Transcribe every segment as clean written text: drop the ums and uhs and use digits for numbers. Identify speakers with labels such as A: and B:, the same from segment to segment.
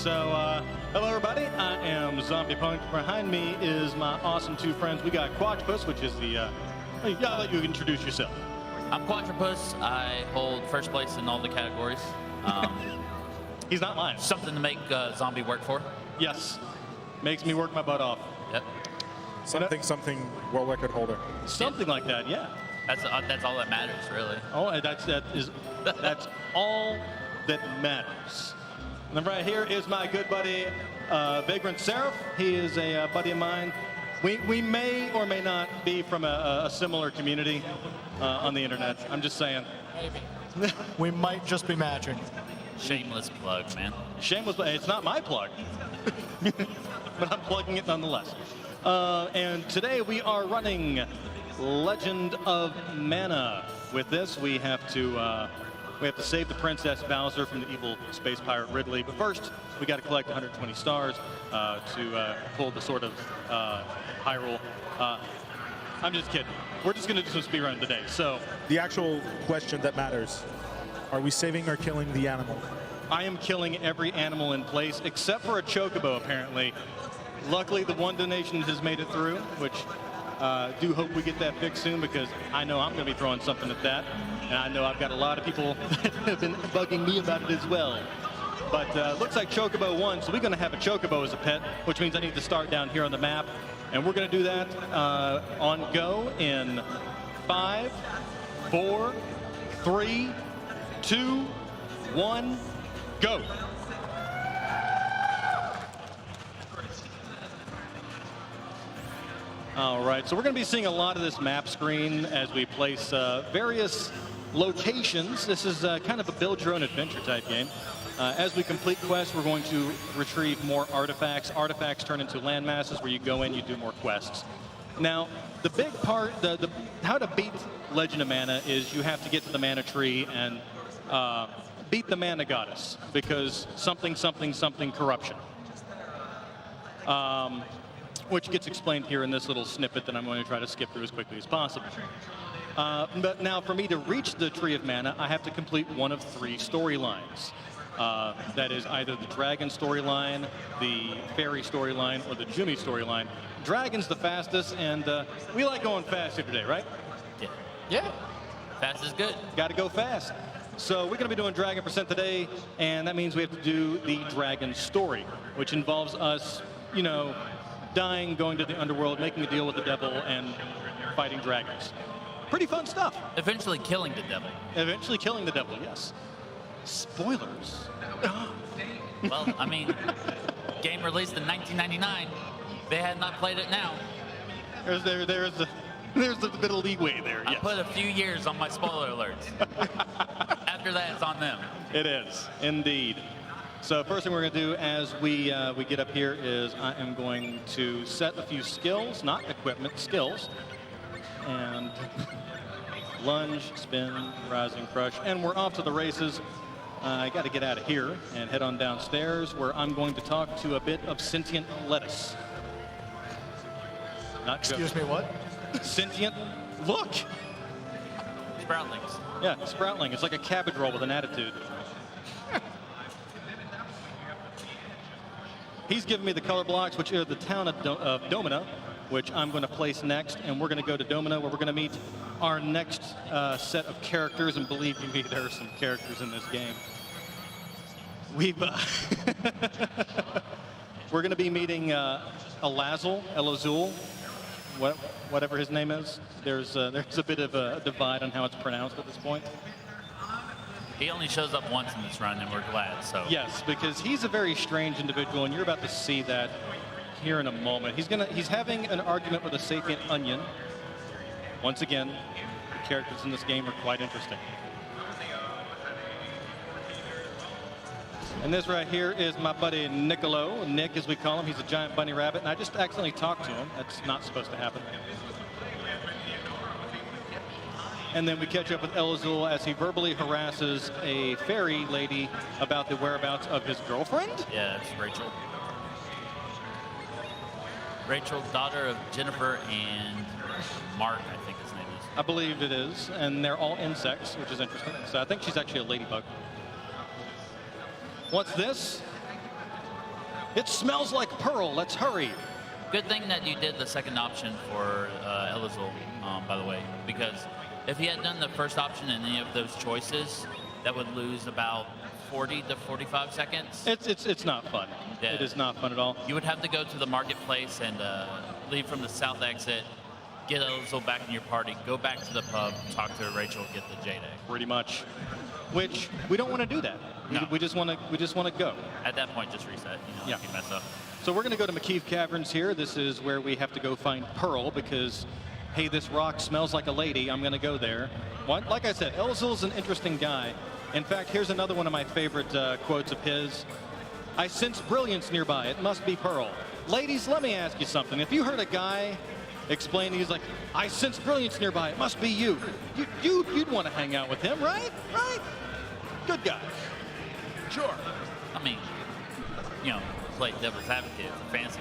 A: Hello everybody, I am ZombiePunk. Behind me is my awesome two friends. We got Quattripus, which is the, I'll let you introduce yourself.
B: I'm Quattripus. I hold first place in all the categories.
A: He's not lying.
B: Something to make Zombie work for.
A: Yes, makes me work my butt off.
B: Yep.
C: Something world record holder.
A: Something like that, yeah.
B: That's all that matters, really.
A: Oh, that's all that matters. And then right here is my good buddy, Vagrant Seraph. He is a buddy of mine. We may or may not be from a similar community on the internet. I'm just saying.
D: Maybe. We might just be matching.
B: Shameless plug, man.
A: Shameless, it's not my plug. But I'm plugging it nonetheless. And today we are running Legend of Mana. With this, we have to save the Princess Bowser from the evil space pirate Ridley. But first, we got to collect 120 stars to pull the sort of Hyrule. I'm just kidding. We're just going to do some speedrun today. So
C: the actual question that matters: are we saving or killing the animal?
A: I am killing every animal in place except for a chocobo, apparently. Luckily, the one donation has made it through, which do hope we get that fixed soon, because I know I'm going to be throwing something at that. And I know I've got a lot of people that have been bugging me about it as well. But looks like Chocobo won, so we're going to have a Chocobo as a pet, which means I need to start down here on the map. And we're going to do that on go in 5, 4, 3, 2, 1, go. All right, so we're going to be seeing a lot of this map screen as we place various locations. This is kind of a build your own adventure type game. As we complete quests, we're going to retrieve more artifacts. Artifacts turn into land masses where you go in, you do more quests. Now, the big part, how to beat Legend of Mana is you have to get to the mana tree and beat the mana goddess, because something corruption. Which gets explained here in this little snippet that I'm going to try to skip through as quickly as possible. But now, for me to reach the Tree of Mana, I have to complete one of 3 storylines. That is either the Dragon storyline, the Fairy storyline, or the Jumi storyline. Dragon's the fastest, and we like going fast here today, right?
B: Yeah.
D: Yeah.
B: Fast is good.
A: Got to go fast. So we're going to be doing Dragon Percent today, and that means we have to do the Dragon story, which involves us, you know, dying, going to the underworld, making a deal with the devil, and fighting dragons. Pretty fun stuff.
B: Eventually killing the devil.
A: Eventually killing the devil, yes. Spoilers.
B: Well, I mean, game released in 1999. They had not played it now.
A: There's a bit of leeway there, yes.
B: I put a few years on my spoiler alerts. After that, it's on them.
A: It is, indeed. So first thing we're going to do as we get up here is I am going to set a few skills, not equipment, skills. And lunge, spin, rising, crush, and we're off to the races. I got to get out of here and head on downstairs, where I'm going to talk to a bit of sentient lettuce. Not
D: Excuse me, what?
A: Sentient, look!
B: Sproutlings.
A: Yeah, sproutling. It's like a cabbage roll with an attitude. He's given me the color blocks, which are the town of Domina, which I'm going to place next, and we're going to go to Domina, where we're going to meet our next set of characters, and believe you me, there are some characters in this game. We're going to be meeting Elazul, whatever his name is. There's a bit of a divide on how it's pronounced at this point.
B: He only shows up once in this run, and we're glad, so.
A: Yes, because he's a very strange individual, and you're about to see that here in a moment. He's having an argument with a sapient onion. Once again, the characters in this game are quite interesting. And this right here is my buddy Niccolo, Nick as we call him. He's a giant bunny rabbit, and I just accidentally talked to him. That's not supposed to happen. And then we catch up with Elazul as he verbally harasses a fairy lady about the whereabouts of his girlfriend?
B: Yeah, it's Rachel. Rachel, daughter of Jennifer and Mark, I think his name is.
A: I believe it is, and they're all insects, which is interesting. So I think she's actually a ladybug. What's this? It smells like Pearl. Let's hurry.
B: Good thing that you did the second option for Elizul, by the way, because if he had done the first option in any of those choices, that would lose about 40 to 45 seconds.
A: It's not fun.
B: Yeah.
A: It is not fun at all.
B: You would have to go to the marketplace and leave from the south exit, get Elizul back in your party, go back to the pub, talk to Rachel, get the J-Day.
A: Pretty much. Which we don't want to do that.
B: No.
A: We just want to go.
B: At that point, just reset.
A: Yeah.
B: If you mess up.
A: So we're going to go to McKeeve Caverns here. This is where we have to go find Pearl because, hey, this rock smells like a lady. I'm going to go there. Like I said, Elizul's an interesting guy. In fact, here's another one of my favorite quotes of his. I sense brilliance nearby. It must be Pearl. Ladies, let me ask you something. If you heard a guy explain, he's like, I sense brilliance nearby. It must be you. You'd want to hang out with him, right? Right? Good guy. Sure.
B: I mean, play devil's advocate for fancy.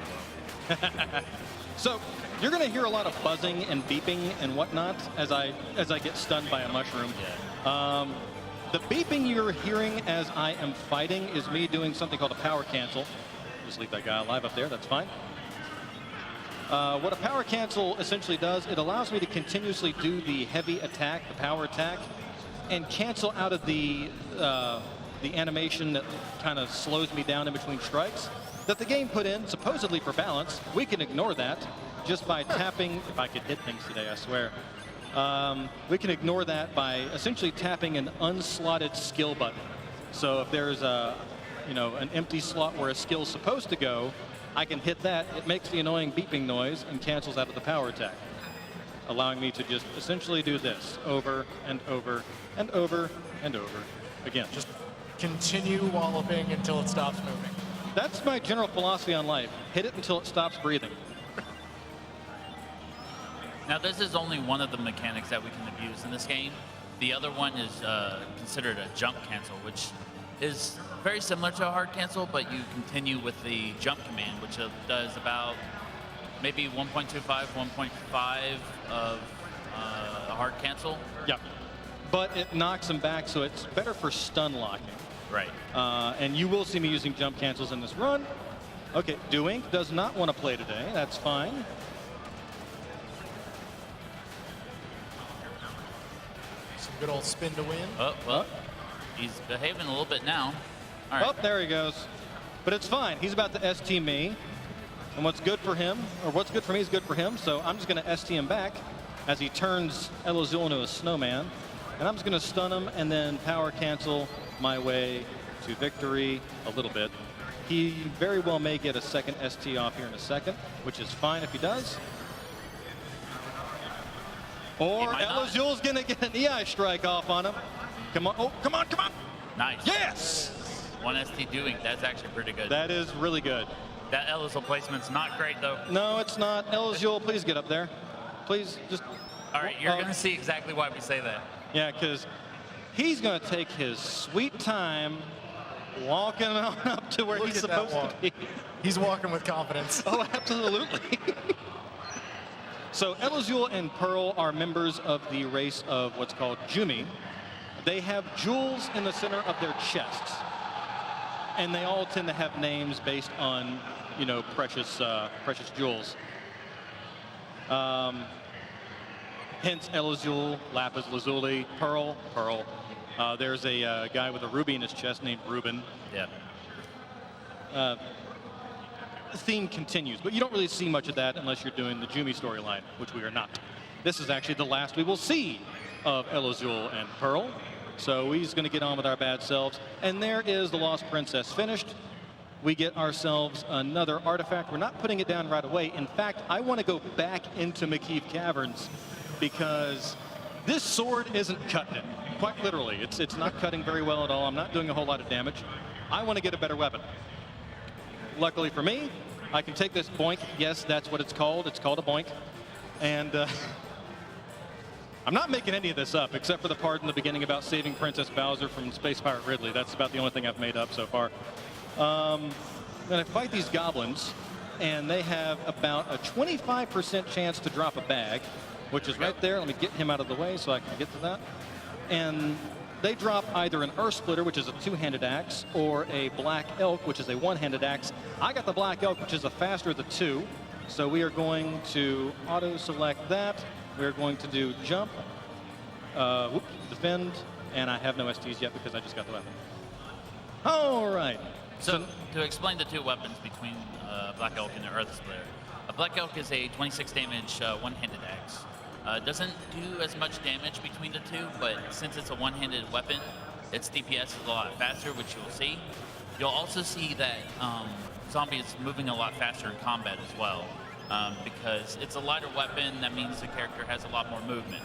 A: So you're going to hear a lot of buzzing and beeping and whatnot as I get stunned by a mushroom.
B: Yeah.
A: The beeping you're hearing as I am fighting is me doing something called a power cancel. Just leave that guy alive up there. That's fine. What a power cancel essentially does, it allows me to continuously do the heavy attack, the power attack, and cancel out of the animation that kind of slows me down in between strikes that the game put in supposedly for balance. We can ignore that just by tapping. If I could hit things today, I swear. We can ignore that by essentially tapping an unslotted skill button. So if there's an empty slot where a skill's supposed to go, I can hit that. It makes the annoying beeping noise and cancels out of the power attack, allowing me to just essentially do this over and over and over and over again.
D: Just continue walloping until it stops moving.
A: That's my general philosophy on life. Hit it until it stops breathing.
B: Now, this is only one of the mechanics that we can abuse in this game. The other one is considered a jump cancel, which is very similar to a hard cancel, but you continue with the jump command, which does about maybe 1.25, 1.5 of a hard cancel.
A: Yeah. But it knocks them back, so it's better for stun locking.
B: Right.
A: And you will see me using jump cancels in this run. Okay, Doink does not want to play today. That's fine.
D: Some good old spin to win.
B: Oh, well, he's behaving a little bit now. All right.
A: Oh, there he goes. But it's fine. He's about to ST me. And what's good for him, or what's good for me is good for him. So I'm just going to ST him back as he turns Elizul into a snowman. And I'm just going to stun him and then power cancel my way to victory a little bit. He very well may get a second ST off here in a second, which is fine if he does. Or Elizul's going to get an EI strike off on him. Come on. Oh, come on, come on.
B: Nice.
A: Yes!
B: One ST doing. That's actually pretty good.
A: That is really good.
B: That Elizul placement's not great, though.
A: No, it's not. Elizul, please get up there. Please, just...
B: All right, you're going to see exactly why we say that.
A: Yeah, because he's going to take his sweet time walking on up to where he's supposed to be.
D: He's walking with confidence.
A: Oh, absolutely. So Elizul and Pearl are members of the race of what's called Jumi. They have jewels in the center of their chests. And they all tend to have names based on, precious jewels. Hence Elizul, Lapis Lazuli, Pearl. There's a guy with a ruby in his chest named Ruben.
B: Yeah.
A: The theme continues, but you don't really see much of that unless you're doing the Jumi storyline, which we are not. This is actually the last we will see of Elizul and Pearl. So we're just going to get on with our bad selves. And there is the Lost Princess finished. We get ourselves another artifact. We're not putting it down right away. In fact, I want to go back into McKeeve Caverns because this sword isn't cutting it. Quite literally. It's not cutting very well at all. I'm not doing a whole lot of damage. I want to get a better weapon. Luckily for me, I can take this boink. Yes, that's what it's called. It's called a boink. And I'm not making any of this up, except for the part in the beginning about saving Princess Bowser from Space Pirate Ridley. That's about the only thing I've made up so far. Then I fight these goblins, and they have about a 25% chance to drop a bag, which is right there. Let me get him out of the way so I can get to that. And they drop either an Earth Splitter, which is a two-handed axe, or a Black Elk, which is a one-handed axe. I got the Black Elk, which is a faster of the two. So we are going to auto-select that. We're going to do jump, defend, and I have no STs yet because I just got the weapon. All right.
B: So to explain the two weapons between Black Elk and the Earth Splitter, a Black Elk is a 26 damage one-handed axe. Doesn't do as much damage between the two, but since it's a one-handed weapon, its DPS is a lot faster, which you'll see. You'll also see that Zombie is moving a lot faster in combat as well, because it's a lighter weapon. That means the character has a lot more movement.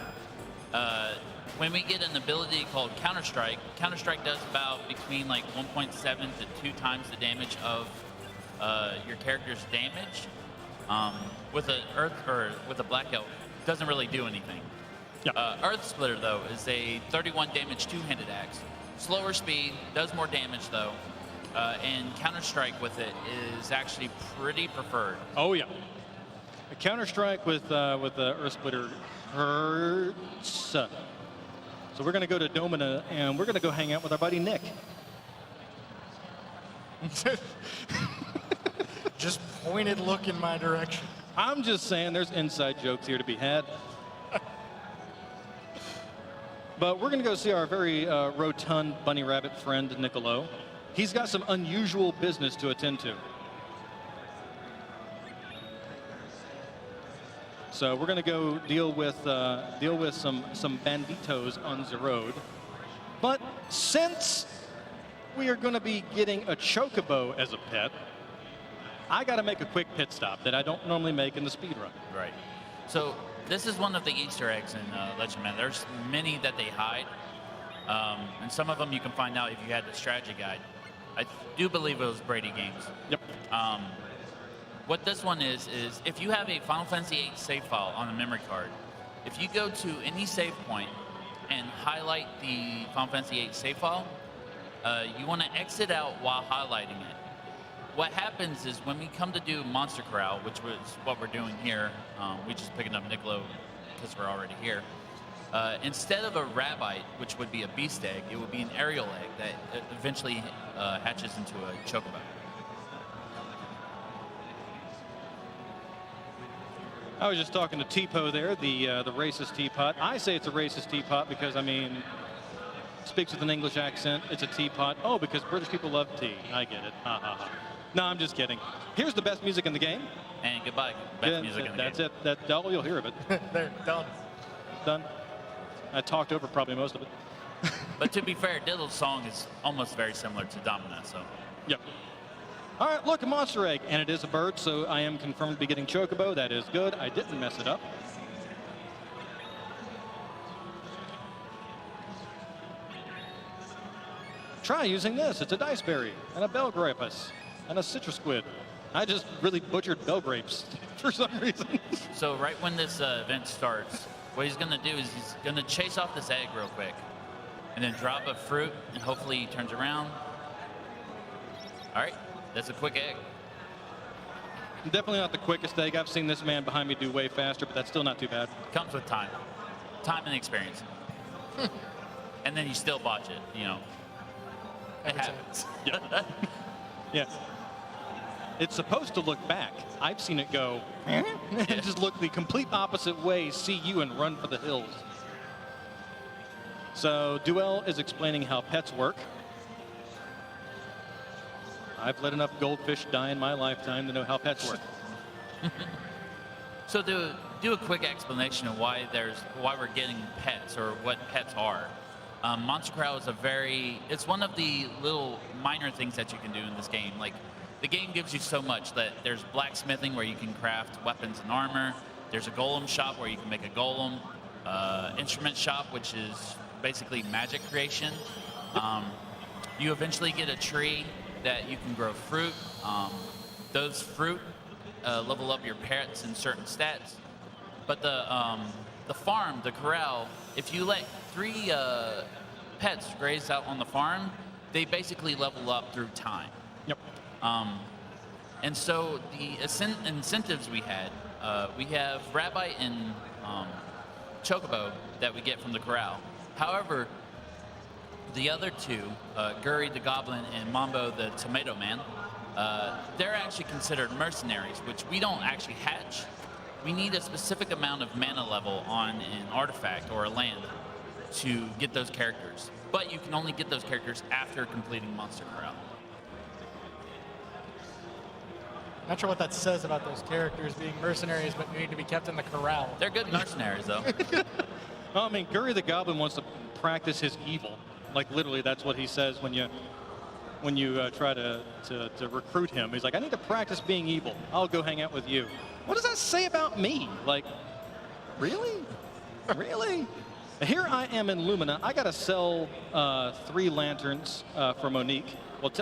B: When we get an ability called Counter-Strike, Counter-Strike does about between like 1.7 to 2 times the damage of your character's damage. With a Black Elk, doesn't really do anything. Yeah. Earth Splitter though is a 31 damage two-handed axe, slower speed, does more damage though, and Counter-Strike with it is actually pretty preferred.
A: Oh yeah, a Counter-Strike with the Earth Splitter hurts. So we're gonna go to Domina and we're gonna go hang out with our buddy Nick.
D: Just pointed look in my direction.
A: I'm just saying there's inside jokes here to be had. But we're going to go see our very rotund bunny rabbit friend, Niccolo. He's got some unusual business to attend to. So we're going to go deal with some banditos on the road. But since we are going to be getting a chocobo as a pet, I got to make a quick pit stop that I don't normally make in the speedrun.
B: Right. So this is one of the Easter eggs in Legend Man. There's many that they hide, and some of them you can find out if you had the strategy guide. I do believe it was Brady Games.
A: Yep.
B: What this one is if you have a Final Fantasy VIII save file on a memory card, if you go to any save point and highlight the Final Fantasy VIII save file, you want to exit out while highlighting it. What happens is when we come to do Monster Corral, which was what we're doing here, we just picking up Niccolo because we're already here. Instead of a Rabbite, which would be a beast egg, it would be an aerial egg that eventually hatches into a chocobo.
A: I was just talking to T-Po there, the racist teapot. I say it's a racist teapot because, I mean, speaks with an English accent. It's a teapot. Oh, because British people love tea. I get it. Ha, ha, ha. No, I'm just kidding. Here's the best music in the game.
B: And goodbye. Best music in the game.
A: That's it. That's all you'll hear of it.
D: There, done.
A: Done. I talked over probably most of it.
B: But to be fair, Diddle's song is almost very similar to Domina, so.
A: Yep. All right, look, a monster egg. And it is a bird, so I am confirmed to be getting chocobo. That is good. I didn't mess it up. Try using this. It's a dice berry and a Belgrapus and a citrus squid. I just really butchered bell grapes for some reason.
B: So right when this event starts, what he's gonna do is he's gonna chase off this egg real quick and then drop a fruit and hopefully he turns around. All right, that's a quick egg.
A: Definitely not the quickest egg. I've seen this man behind me do way faster, but that's still not too bad.
B: Comes with time. Time and experience. And then you still botch it, you know. It happens.
A: Yeah. Yeah. It's supposed to look back. I've seen it go and just look the complete opposite way, see you, and run for the hills. So Duell is explaining how pets work. I've let enough goldfish die in my lifetime to know how pets work.
B: So to do a quick explanation of why we're getting pets or what pets are. Monster Corral is it's one of the little minor things that you can do in this game. Like, the game gives you so much that there's blacksmithing where you can craft weapons and armor. There's a golem shop where you can make a golem. Instrument shop, which is basically magic creation. You eventually get a tree that you can grow fruit. Those fruit level up your pets in certain stats. But the farm, the corral, if you let 3 pets graze out on the farm, they basically level up through time.
A: Yep.
B: And so the incentives we have Rabbite and Chocobo that we get from the corral. However, The other two, Guri the Goblin and Mambo the Tomato Man, they're actually considered mercenaries, which we don't actually hatch. We need a specific amount of mana level on an artifact or a land to get those characters. But you can only get those characters after completing Monster Corral.
D: Not sure what that says about those characters being mercenaries, but need to be kept in the corral.
B: They're good mercenaries, though.
A: Well, I mean, Guri the Goblin wants to practice his evil. Like, literally, that's what he says when you try to recruit him. He's like, I need to practice being evil. I'll go hang out with you. What does that say about me? Like, really? Really? Here I am in Lumina. I got to sell 3 lanterns for Monique. Well,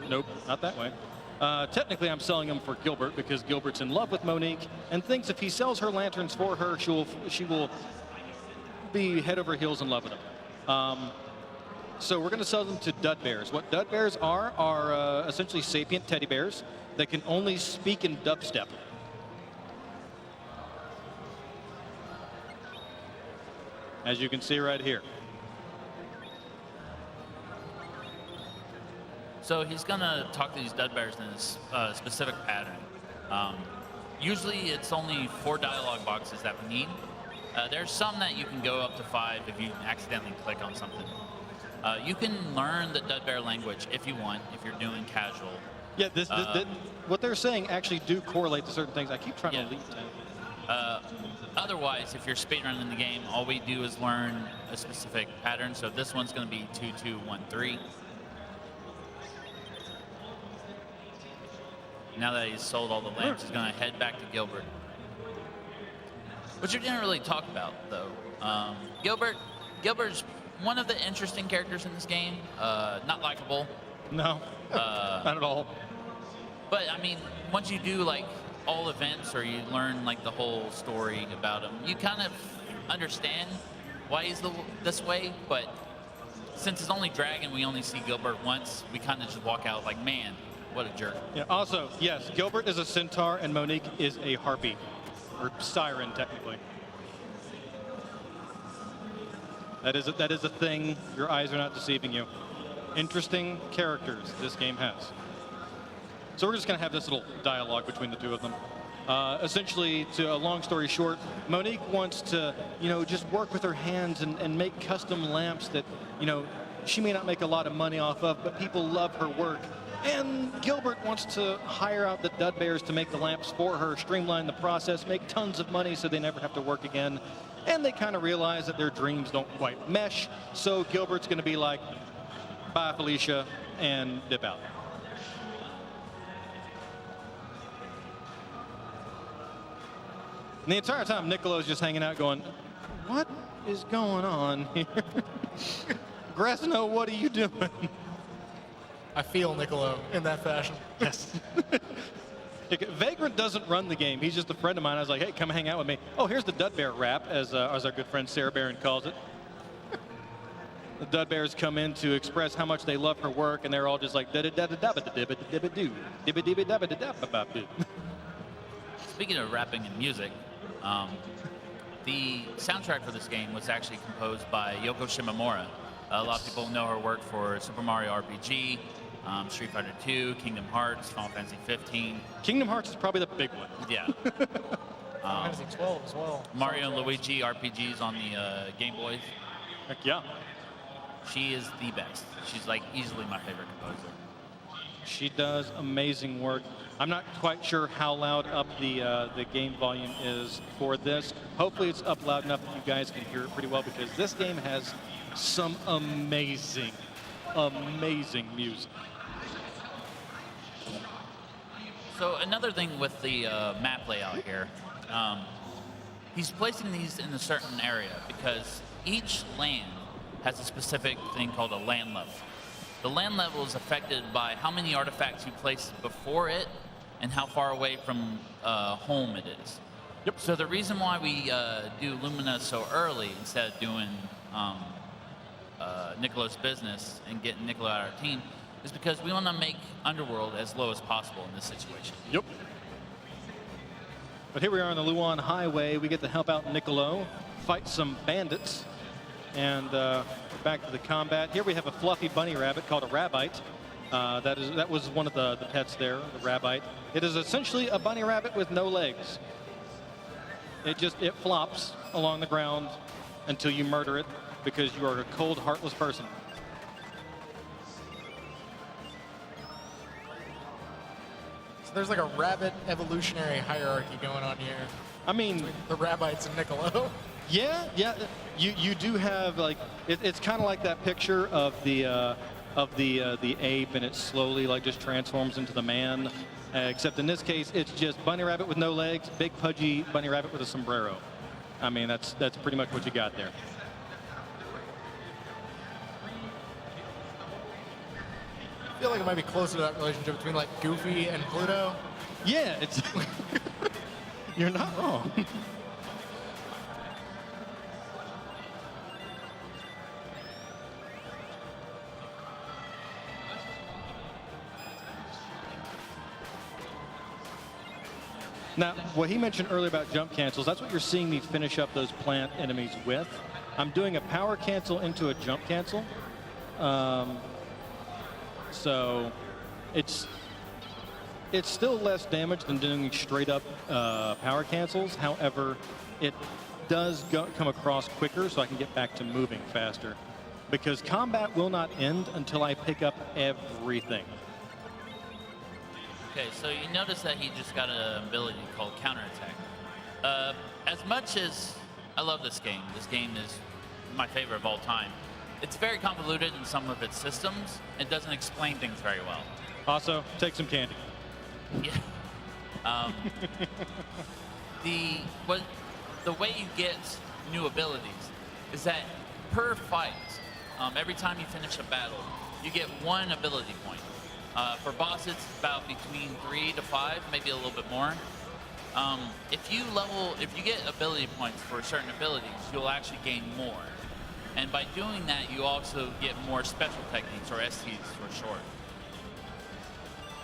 A: nope, not that way. Technically, I'm selling them for Gilbert because Gilbert's in love with Monique and thinks if he sells her lanterns for her, she will be head over heels in love with him. So we're going to sell them to dud bears. What dud bears are essentially sapient teddy bears that can only speak in dubstep. As you can see right here.
B: So he's going to talk to these dud bears in a specific pattern. Usually it's only 4 dialogue boxes that we need. There's some that you can go up to 5 if you accidentally click on something. You can learn the dud bear language if you want, if you're doing casual.
A: Yeah, what they're saying actually do correlate to certain things. I keep trying to leap to.
B: Otherwise, if you're speedrunning the game, all we do is learn a specific pattern. So this one's going to be 2-2-1-3. Now that he's sold all the lamps, he's going to head back to Gilbert. Which you didn't really talk about, though. Gilbert's one of the interesting characters in this game. Not likable.
A: No, not at all.
B: But, I mean, once you do, like, all events or you learn, like, the whole story about him, you kind of understand why he's this way. But since it's only Dragon, we only see Gilbert once, we kind of just walk out like, man, what a jerk.
A: Yeah, also, yes, Gilbert is a centaur and Monique is a harpy. Or siren, technically. That is a thing. Your eyes are not deceiving you. Interesting characters this game has. So we're just going to have this little dialogue between the two of them. Essentially, to a long story short, Monique wants to, just work with her hands and make custom lamps that, she may not make a lot of money off of, but people love her work. And Gilbert wants to hire out the dud bears to make the lamps for her, streamline the process, make tons of money so they never have to work again. And they kind of realize that their dreams don't quite mesh. So Gilbert's going to be like, bye, Felicia, and dip out. And the entire time, Nicolo's just hanging out going, what is going on here? Grasno, what are you doing?
D: I feel Nicolo in that fashion.
A: Yes. Vagrant doesn't run the game. He's just a friend of mine. I was like, hey, come hang out with me. Oh, here's the Dud Bear rap, as our good friend Sarah Barron calls it. The Dud Bears come in to express how much they love her work, and they're all just like, da-da-da-da-da-da-da-da-da-da-doo, dibba-dibba-dabba-da-dabba-ba-boo.
B: Speaking of rapping and music, the soundtrack for this game was actually composed by Yoko Shimomura. A lot of people know her work for Super Mario RPG, Street Fighter 2, Kingdom Hearts, Final Fantasy 15.
A: Kingdom Hearts is probably the big one.
B: Yeah.
D: Final Fantasy 12 as well.
B: Mario and Luigi RPGs on the Game Boys.
A: Heck yeah.
B: She is the best. She's like easily my favorite composer.
A: She does amazing work. I'm not quite sure how loud up the game volume is for this. Hopefully it's up loud enough that you guys can hear it pretty well, because this game has some amazing, amazing music.
B: So another thing with the map layout here, he's placing these in a certain area because each land has a specific thing called a land level. The land level is affected by how many artifacts you place before it and how far away from home it is.
A: Yep.
B: So the reason why we do Lumina so early instead of doing Nicolo's business and getting Nicolo out of our team is because we want to make Underworld as low as possible in this situation.
A: Yep. But here we are on the Luan Highway. We get to help out Nicolo, fight some bandits. And back to the combat. Here we have a fluffy bunny rabbit called a rabbite. That was one of the pets there, the rabbite. It is essentially a bunny rabbit with no legs. It flops along the ground until you murder it because you are a cold, heartless person.
D: So there's like a rabbit evolutionary hierarchy going on here.
A: I mean,
D: Between the Rabbites and Niccolo.
A: yeah. You do have like it's kind of like that picture of the ape, and it slowly like just transforms into the man. Except in this case, it's just bunny rabbit with no legs, big pudgy bunny rabbit with a sombrero. I mean, that's pretty much what you got there.
D: I feel like it might be closer to that relationship between like Goofy and Pluto.
A: Yeah, it's you're not wrong. Now, what he mentioned earlier about jump cancels, that's what you're seeing me finish up those plant enemies with. I'm doing a power cancel into a jump cancel. So it's still less damage than doing straight up power cancels. However, it does come across quicker, so I can get back to moving faster. Because combat will not end until I pick up everything.
B: Okay, so you notice that he just got an ability called counterattack. As much as I love this game is my favorite of all time. It's very convoluted in some of its systems. It doesn't explain things very well.
A: Also, take some candy.
B: Yeah. The way you get new abilities is that per fight, every time you finish a battle, you get one ability point. For bosses, it's about between 3 to 5, maybe a little bit more. If you get ability points for certain abilities, you'll actually gain more. And by doing that, you also get more special techniques, or STs for short.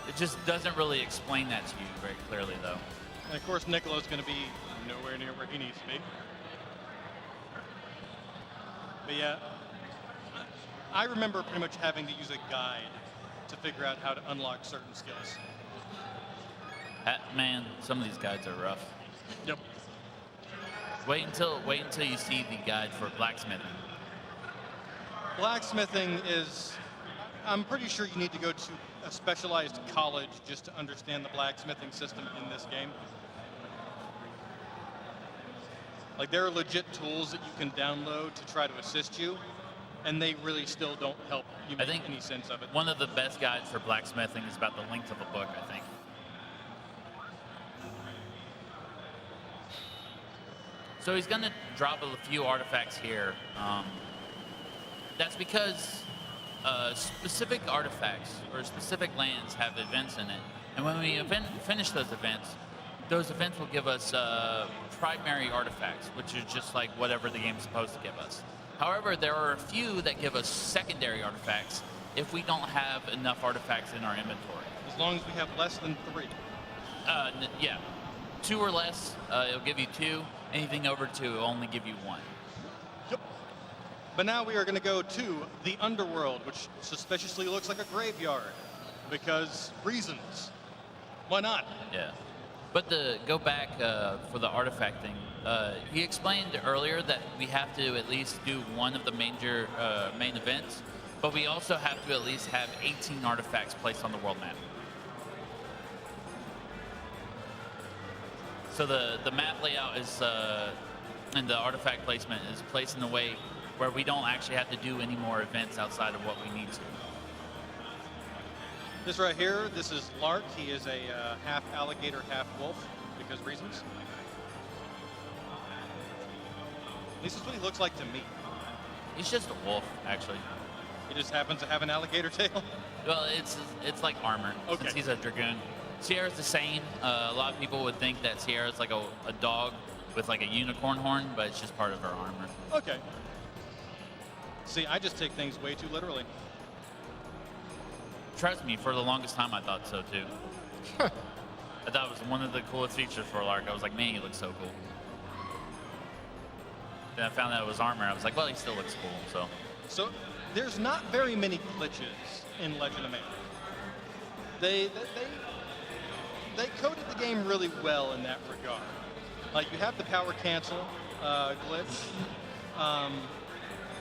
B: It just doesn't really explain that to you very clearly, though.
A: And of course, Niccolo's going to be nowhere near where he needs to be. But yeah, I remember pretty much having to use a guide to figure out how to unlock certain skills.
B: Man, some of these guides are rough.
A: Yep.
B: Wait until you see the guide for blacksmithing.
A: Blacksmithing is, I'm pretty sure you need to go to a specialized college just to understand the blacksmithing system in this game. Like, there are legit tools that you can download to try to assist you, and they really still don't help you make any sense of it.
B: One of the best guides for blacksmithing is about the length of a book, I think. So he's going to drop a few artifacts here. That's because specific artifacts or specific lands have events in it. And when we finish those events will give us primary artifacts, which is just like whatever the game's supposed to give us. However, there are a few that give us secondary artifacts if we don't have enough artifacts in our inventory.
A: As long as we have less than 3.
B: Yeah. 2 or less, it'll give you 2. Anything over 2 will only give you 1.
A: Yep. But now we are going to go to the underworld, which suspiciously looks like a graveyard. Because reasons. Why not?
B: Yeah. But to go back for the artifact thing, he explained earlier that we have to at least do one of the major main events, but we also have to at least have 18 artifacts placed on the world map. So the map layout is, and the artifact placement is placed in a way where we don't actually have to do any more events outside of what we need to.
A: This right here, this is Lark. He is a half alligator, half wolf, because reasons. At least that's what he looks like to me.
B: He's just a wolf, actually.
A: He just happens to have an alligator tail.
B: Well, it's like armor,
A: Okay.
B: since he's a dragoon. Sierra's the same. A lot of people would think that Sierra's like a dog with like a unicorn horn, but it's just part of her armor.
A: Okay. See, I just take things way too literally.
B: Trust me, for the longest time I thought so too. I thought it was one of the coolest features for Lark. I was like, man, he looks so cool. Then I found out it was armor. I was like, well, he still looks cool.
A: So there's not very many glitches in Legend of Mana. They coded the game really well in that regard. Like, you have the power cancel glitch.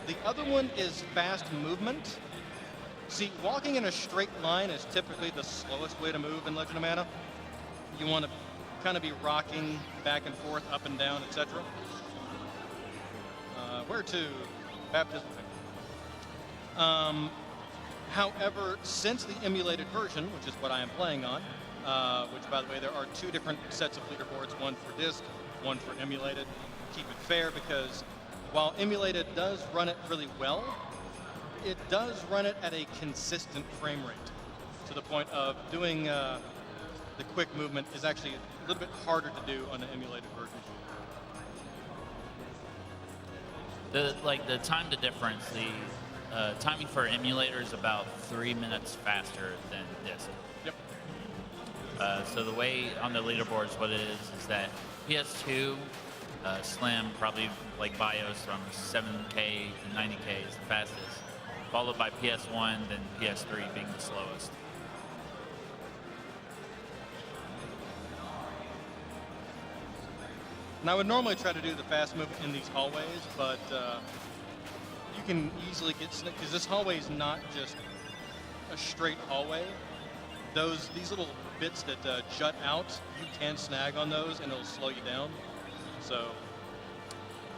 A: The other one is fast movement. See, walking in a straight line is typically the slowest way to move in Legend of Mana. You want to kind of be rocking back and forth, up and down, etc. Where to? Baptism. However, since the emulated version, which is what I am playing on, which, by the way, there are 2 different sets of leaderboards, one for disc, one for emulated. Keep it fair, because while emulated does run it really well, it does run it at a consistent frame rate, to the point of doing the quick movement is actually a little bit harder to do on the emulated version.
B: The time to difference, the timing for emulator is about 3 minutes faster than disc.
A: Yep.
B: So the way on the leaderboards, what it is that PS2, Slim, probably like BIOS from 7K to 90K is the fastest, followed by PS1, then PS3 being the slowest.
A: And I would normally try to do the fast movement in these hallways, but you can easily get, because this hallway is not just a straight hallway. These little bits that jut out, you can snag on those and it'll slow you down. So,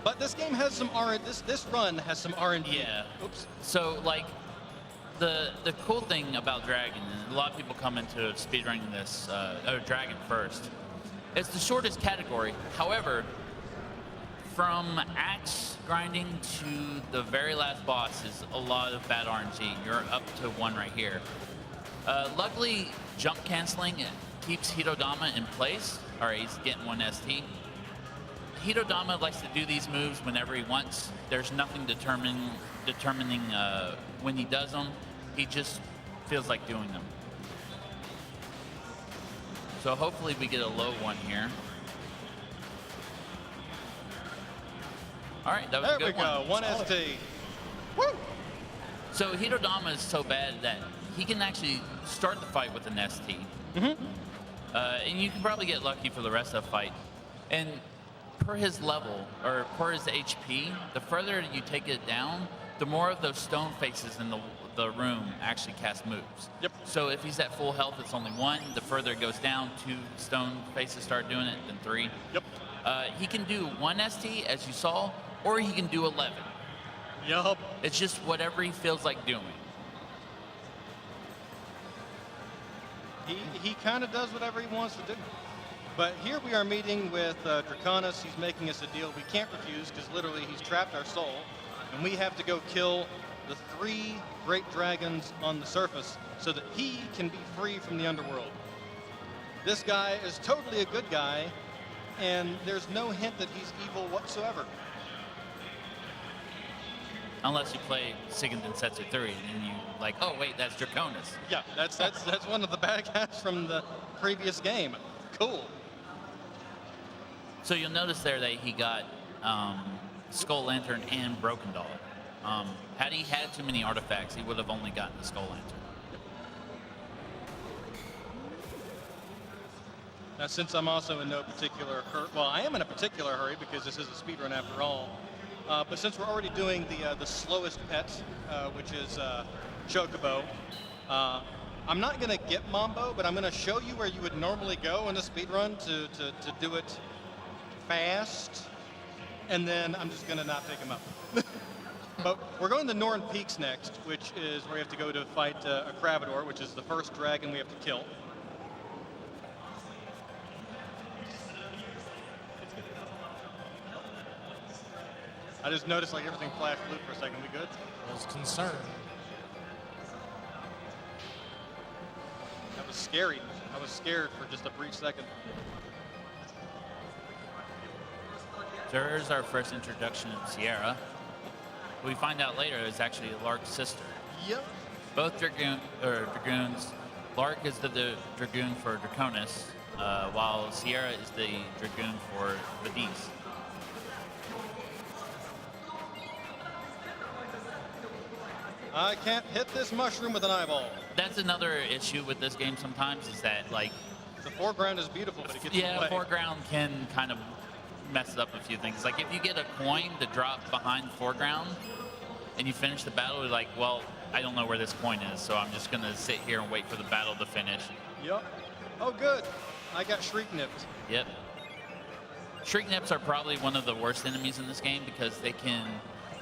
A: but this game has some this run has some RNG.
B: Yeah.
A: Oops.
B: So like the cool thing about Dragon, and a lot of people come into speedrunning this Dragon first. It's the shortest category. However, from axe grinding to the very last boss is a lot of bad RNG. You're up to 1 right here. Luckily, jump canceling keeps Hitodama in place. All right, he's getting 1 ST. Hitodama likes to do these moves whenever he wants. There's nothing determining when he does them. He just feels like doing them. So hopefully we get a low one here. All right, that was a good one.
A: There we go, 1 ST. Woo!
B: So Hitodama is so bad that he can actually start the fight with an ST. And you can probably get lucky for the rest of the fight. And per his level, or per his HP, the further you take it down, the more of those stone faces in the room actually cast moves.
A: Yep.
B: So if he's at full health, it's only 1. The further it goes down, 2 stone faces start doing it, then 3.
A: Yep.
B: He can do 1 ST, as you saw, or he can do 11.
A: Yup.
B: It's just whatever he feels like doing.
A: He kind of does whatever he wants to do. But here we are meeting with Draconis. He's making us a deal we can't refuse, because literally he's trapped our soul. And we have to go kill the 3 great dragons on the surface so that he can be free from the underworld. This guy is totally a good guy, and there's no hint that he's evil whatsoever.
B: Unless you play Seiken Densetsu 3, and you like, oh wait, that's Draconis.
A: Yeah, that's one of the bad guys from the previous game. Cool.
B: So you'll notice there that he got Skull Lantern and Broken Doll. Had he had too many artifacts, he would have only gotten the Skull Lantern.
A: Now, since I'm also in no particular hurry, well, I am in a particular hurry because this is a speedrun after all. But since we're already doing the slowest pet, which is Chocobo, I'm not going to get Mambo, but I'm going to show you where you would normally go in a speedrun to do it fast, and then I'm just going to not pick him up. But we're going to Norn Peaks next, which is where we have to go to fight a Cravador, which is the first dragon we have to kill. I just noticed like everything flashed blue for a second. We good?
D: I was concerned.
A: That was scary. I was scared for just a brief second.
B: There's our first introduction of Sierra. We find out later it's actually Lark's sister.
A: Yep.
B: Both dragoons. Lark is the dragoon for Draconis, while Sierra is the dragoon for Vadis.
A: I can't hit this mushroom with an eyeball.
B: That's another issue with this game sometimes is that, like,
A: The foreground is beautiful, but it gets in the
B: yeah,
A: way.
B: foreground can kind of mess up a few things. Like, if you get a coin to drop behind foreground and you finish the battle, you're like, well, I don't know where this coin is, so I'm just going to sit here and wait for the battle to finish.
A: Yep. Oh, good. I got shriek nipped.
B: Yep. Shriek Nips are probably one of the worst enemies in this game because they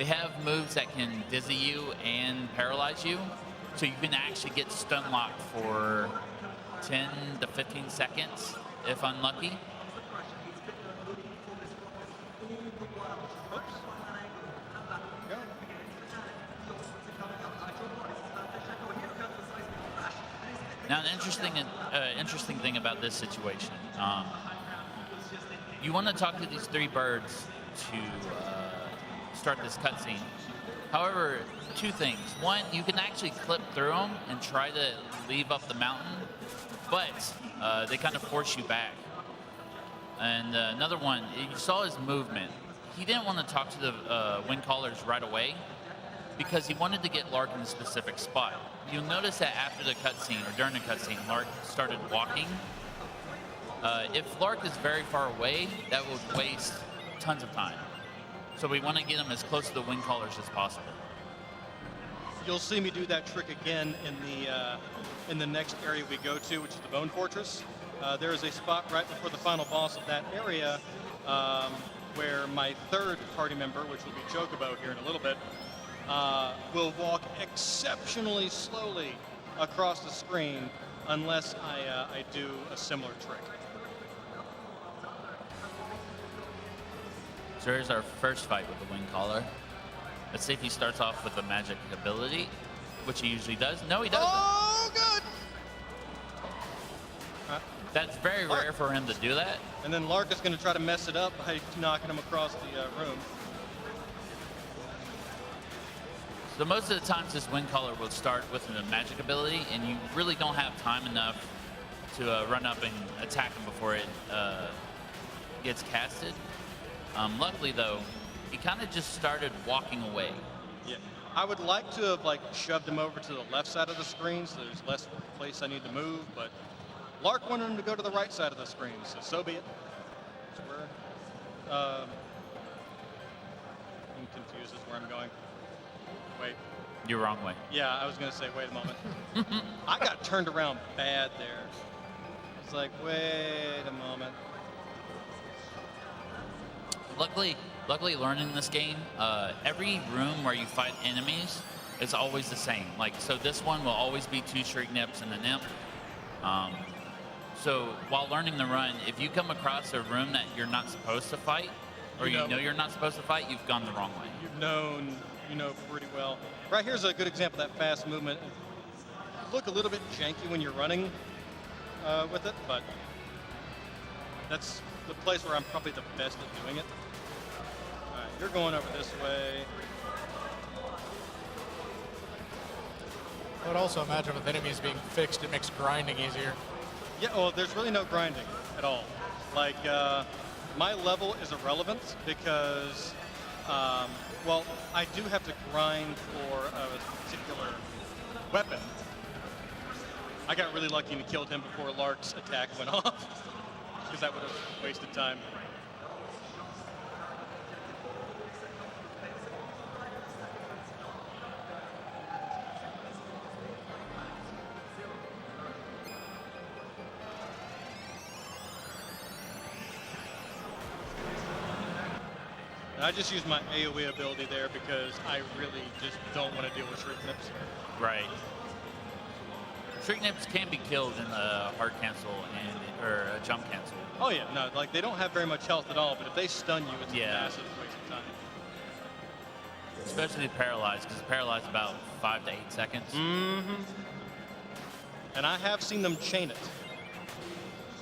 B: have moves that can dizzy you and paralyze you. So you can actually get stun locked for 10 to 15 seconds if unlucky.
A: Oops. Go.
B: Now, an interesting thing about this situation, you want to talk to these three birds to start this cutscene. However, two things. One, you can actually clip through them and try to leave up the mountain, but they kind of force you back. And another one, you saw his movement. He didn't want to talk to the wind callers right away because he wanted to get Lark in a specific spot. You'll notice that after the cutscene, or during the cutscene, Lark started walking. If Lark is very far away, that would waste tons of time. So we want to get him as close to the wind callers as possible.
A: You'll see me do that trick again in the next area we go to, which is the Bone Fortress. There is a spot right before the final boss of that area where my third party member, which will be Chocobo here in a little bit, will walk exceptionally slowly across the screen unless I do a similar trick.
B: So here's our first fight with the wind caller. Let's see if he starts off with a magic ability, which he usually does. No, he doesn't.
A: Oh, good!
B: That's very rare for him to do that.
A: And then Lark is going to try to mess it up by knocking him across the room.
B: So most of the times this wind caller will start with a magic ability, and you really don't have time enough to run up and attack him before it gets casted. Luckily, though, he kind of just started walking away.
A: Yeah, I would like to have shoved him over to the left side of the screen so there's less place I need to move, but Lark wanted him to go to the right side of the screen, so be it. So I'm confused as where I'm going. Wait.
B: You're wrong way.
A: Yeah, I was going to say, wait a moment. I got turned around bad there. It's like, wait a moment.
B: Luckily, learning this game, every room where you fight enemies is always the same. So this one will always be 2 Shriek Nips and an Imp. So while learning the run, if you come across a room that you're not supposed to fight, or you know you're not supposed to fight, you've gone the wrong way.
A: You know pretty well. Right here's a good example of that fast movement. Look a little bit janky when you're running with it, but that's the place where I'm probably the best at doing it. All right, you're going over this way.
D: I would also imagine with enemies being fixed, it makes grinding easier.
A: Yeah, well, there's really no grinding at all. My level is irrelevant because, well, I do have to grind for a particular weapon. I got really lucky and killed him before Lark's attack went off because that would have wasted time. And I just used my AoE ability there because I really just don't want to deal with Shriek Nips.
B: Right. Shriek Nips can be killed in a hard cancel or a jump cancel.
A: Oh yeah, no, they don't have very much health at all, but if they stun you, it's a massive waste of time.
B: Especially paralyzed, because paralyzed about 5 to 8 seconds.
A: Mm-hmm. And I have seen them chain it.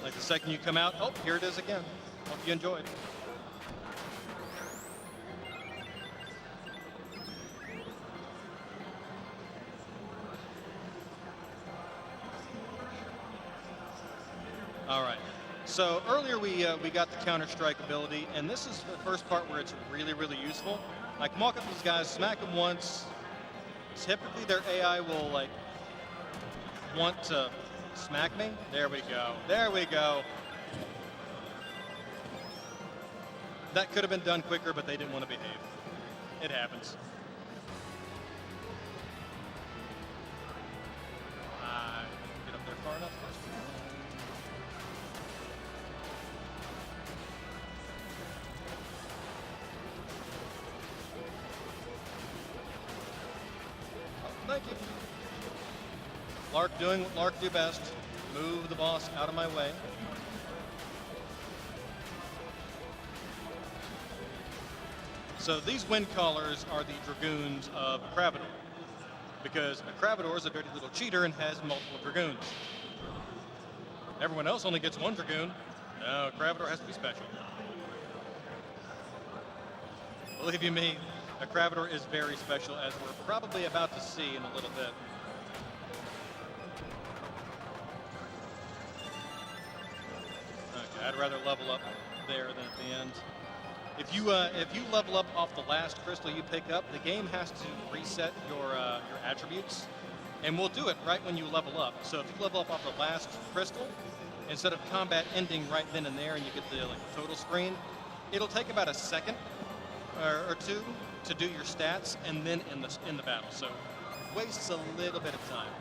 A: Like the second you come out, oh, here it is again. Hope you enjoyed. All right. So earlier we got the counter-strike ability, and this is the first part where it's really, really useful. Walk up to these guys, smack them once, typically their AI will like want to smack me. There we go. There we go. That could have been done quicker, but they didn't want to behave. It happens. Get up there far enough. Thank you. Lark doing what Lark do best. Move the boss out of my way. So these wind callers are the dragoons of a Cravador, because a Cravador is a dirty little cheater and has multiple dragoons. Everyone else only gets one dragoon. No, Cravador has to be special. Believe you me, a Cravador is very special, as we're probably about to see in a little bit. Okay, I'd rather level up there than at the end. If you level up off the last crystal you pick up, the game has to reset your attributes, and we'll do it right when you level up. So if you level up off the last crystal, instead of combat ending right then and there, and you get the total screen, it'll take about a second or two to do your stats, and then in the battle. So wastes a little bit of time.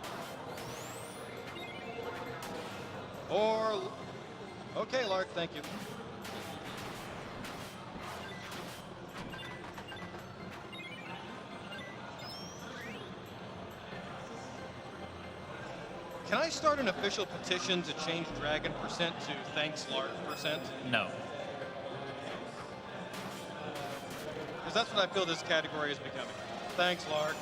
A: Okay, Lark, thank you. Can I start an official petition to change Dragon percent to thanks Lark percent?
B: No.
A: Because that's what I feel this category is becoming. Thanks, Lark.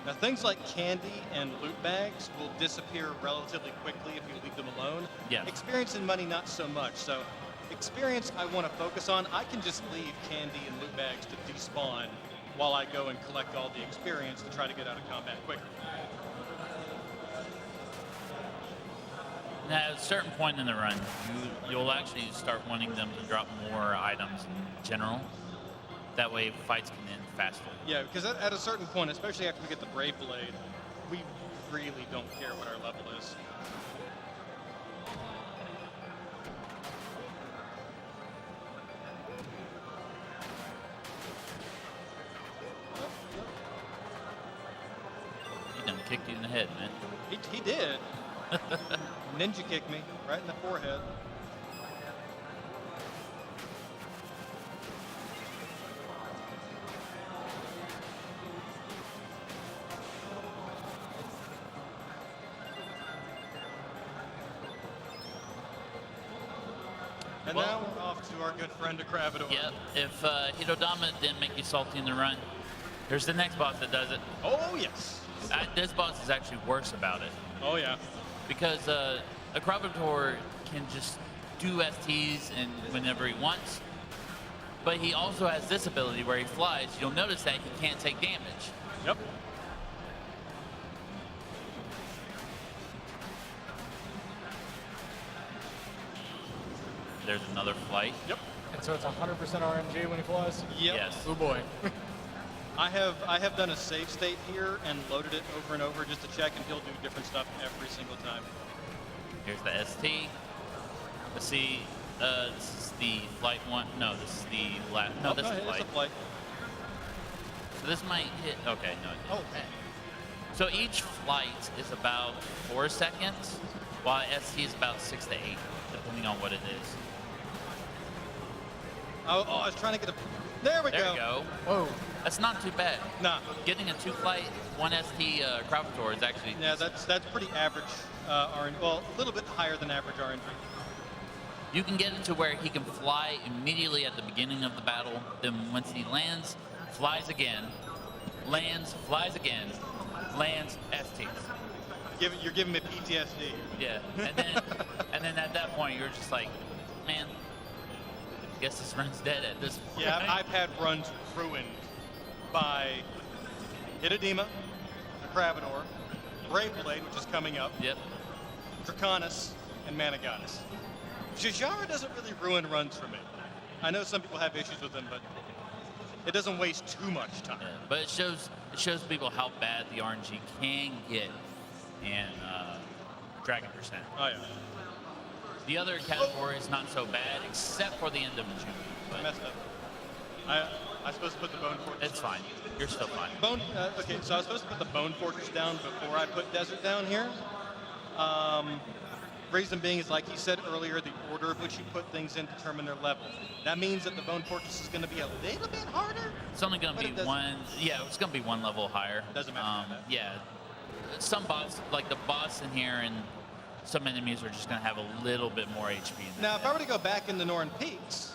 A: Now, things like candy and loot bags will disappear relatively quickly if you leave them alone.
B: Yeah.
A: Experience and money, not so much. So, experience I want to focus on. I can just leave candy and loot bags to despawn while I go and collect all the experience to try to get out of combat quicker.
B: Now, at a certain point in the run, you'll actually start wanting them to drop more items in general. That way, fights can end faster.
A: Yeah, because at a certain point, especially after we get the Brave Blade, we really don't care what our level is.
B: He done kicked you in the head, man.
A: He did. Ninja kicked me right in the forehead. And now we're off to our good friend, Cravador.
B: Yep. If Hitodama didn't make you salty in the run, there's the next boss that does it.
A: Oh, yes.
B: This boss is actually worse about it.
A: Oh, yeah.
B: Because a Cravador can just do STs and whenever he wants, but he also has this ability where he flies. You'll notice that he can't take damage.
A: Yep.
B: There's another flight.
A: Yep.
D: And so it's 100% RNG when he flies?
A: Yep.
B: Yes.
D: Oh boy.
A: I have done a save state here and loaded it over and over just to check, and he'll do different stuff every single time.
B: Here's the ST. Let's see. This is the flight one. No, this is the last. No, this is
A: it's
B: flight.
A: a flight.
B: So this might hit. Okay, no, it didn't.
D: Oh man.
B: So each flight is about 4 seconds, while ST is about 6 to 8, depending on what it is.
A: Oh, I was trying to get a... There we
B: There
A: go.
B: you go.
D: Whoa.
B: That's not too bad.
A: Nah.
B: Getting a 2-flight, 1 ST Cravador is actually...
A: Yeah, that's pretty average RNG. Well, a little bit higher than average RNG.
B: You can get it to where he can fly immediately at the beginning of the battle. Then once he lands, flies again, lands, flies again, lands, STs.
A: You're giving me PTSD.
B: Yeah, and then at that point you're just like, man, I guess this run's dead at this point.
A: Yeah, I've had runs ruined by Hitodama, the Cravador, Brave Blade, which is coming up,
B: Yep.
A: Draconis, and Mana Goddess. Jajara doesn't really ruin runs for me. I know some people have issues with them, but it doesn't waste too much time.
B: Yeah, but it shows people how bad the RNG can get in Dragon Percent.
A: Oh yeah.
B: The other category is not so bad, except for the end of June.
A: I messed up. I was supposed to put the Bone Fortress.
B: It's fine. You're still fine.
A: Okay, so I was supposed to put the Bone Fortress down before I put Desert down here. Reason being is, like he said earlier, the order of which you put things in determine their level. That means that the Bone Fortress is going to be a little bit harder.
B: It's only going to be one. Yeah, it's going to be one level higher.
A: Doesn't matter.
B: Yeah, some boss, like the boss in here, and some enemies are just going to have a little bit more HP.
A: Now, if I were to go back in the Northern Peaks,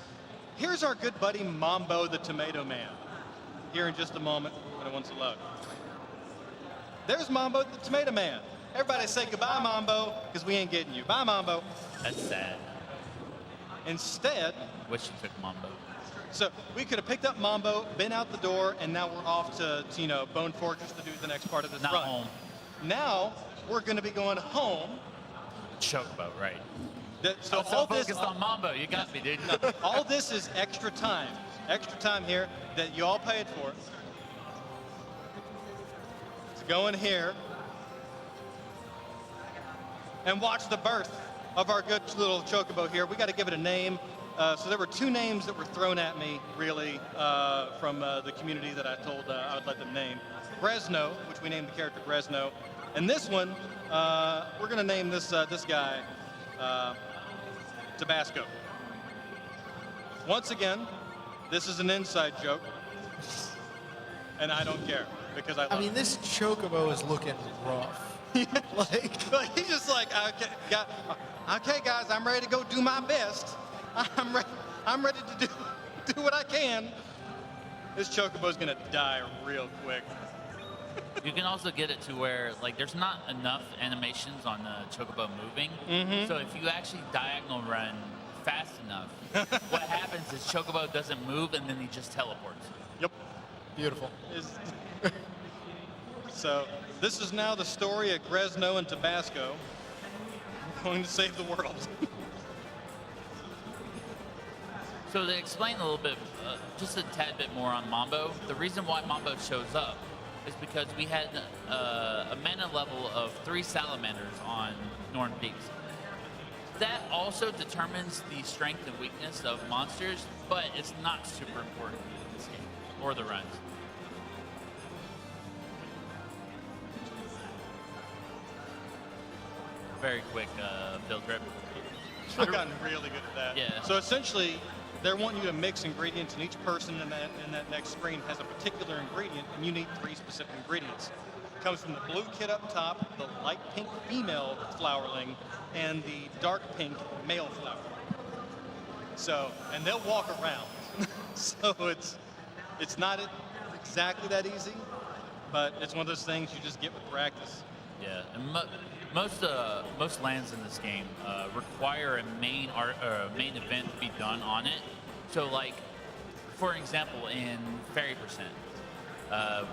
A: here's our good buddy Mambo the Tomato Man. Here in just a moment when it wants to load. There's Mambo the Tomato Man. Everybody say goodbye, Mambo, because we ain't getting you. Bye, Mambo.
B: That's sad.
A: Instead,
B: Wish you took Mambo.
A: so we could have picked up Mambo, been out the door, and now we're off to Bone Fortress to do the next part of this
B: Not
A: run.
B: home.
A: Now we're going to be going home.
B: Chocobo, right?
A: So
B: I'm so
A: all this,
B: focused on Mambo. You got me, dude.
A: all this is extra time here that you all paid for. To go in here and watch the birth of our good little Chocobo here. We got to give it a name. So there were two names that were thrown at me, really, from the community that I told I would let them name. Gresno, which we named the character Gresno. And this one, we're going to name this guy Tabasco. Once again, this is an inside joke, and I don't care because I love
D: I mean, this Chocobo is looking rough.
A: Like he's just like, okay, guys, I'm ready to go do my best. I'm ready to do what I can. This Chocobo's gonna die real quick.
B: You can also get it to where, like, there's not enough animations on the Chocobo moving. So if you actually diagonal run fast enough, what happens is Chocobo doesn't move and then he just teleports.
A: Yep.
D: Beautiful.
A: So this is now the story of Gresno and Tabasco going to save the world.
B: So to explain a little bit, just a tad bit more on Mambo, the reason why Mambo shows up is because we had a mana level of 3 salamanders on Northern Peaks. That also determines the strength and weakness of monsters, but it's not super important in this game, or the runs. Very quick field trip.
A: I've gotten really good at that.
B: Yeah.
A: So essentially, they're wanting you to mix ingredients, and each person in that next screen has a particular ingredient, and you need 3 specific ingredients. It comes from the blue kit up top, the light pink female flowerling, and the dark pink male flowerling. So, and they'll walk around. So it's not exactly that easy, but it's one of those things you just get with practice.
B: Yeah, and most lands in this game require a main event to be done on it. So, like, for example, in Fairy Percent,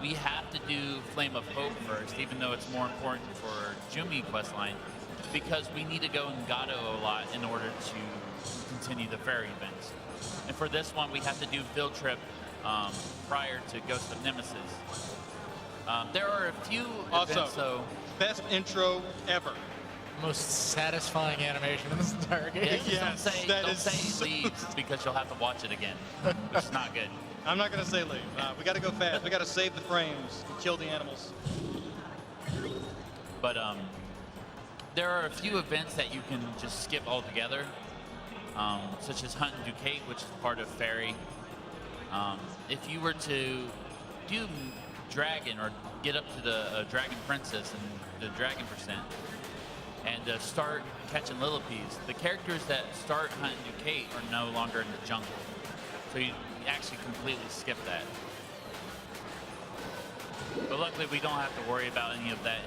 B: we have to do Flame of Hope first, even though it's more important for Jumi questline, because we need to go in Gato a lot in order to continue the fairy events. And for this one, we have to do Field Trip prior to Ghost of Nemesis. There are a few events, though.
A: Best intro ever.
D: Most satisfying animation in this entire game.
B: Yeah,
A: Yes,
B: don't say leave because you'll have to watch it again. It's not good.
A: I'm not going to say leave. We got to go fast. We got to save the frames and kill the animals.
B: But there are a few events that you can just skip altogether, such as Hunt and Ducate, which is part of Fairy. If you were to do Dragon or get up to the Dragon Princess and the Dragon Percent and start catching Lillipees, the characters that start Hunt and Ducate are no longer in the jungle. So you actually completely skip that. But luckily we don't have to worry about any of that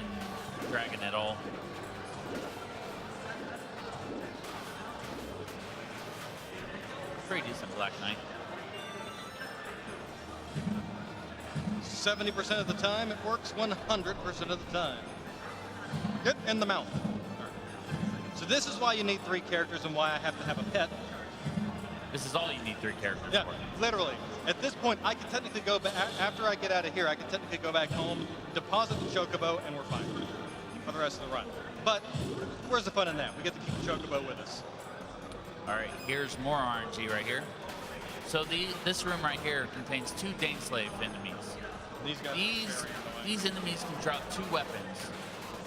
B: in Dragon at all. Pretty decent Black Knight.
A: 70% of the time, it works 100% of the time. Good, in the mouth. So this is why you need 3 characters and why I have to have a pet.
B: This is all you need 3 characters
A: Yeah,
B: for.
A: literally. At this point, I can technically go back, after I get out of here, I can technically go back home, deposit the Chocobo, and we're fine for the rest of the run. But where's the fun in that? We get to keep the Chocobo with us.
B: All right, here's more RNG right here. So this room right here contains 2 Daneslave enemies.
A: These guys.
B: These enemies can drop 2 weapons.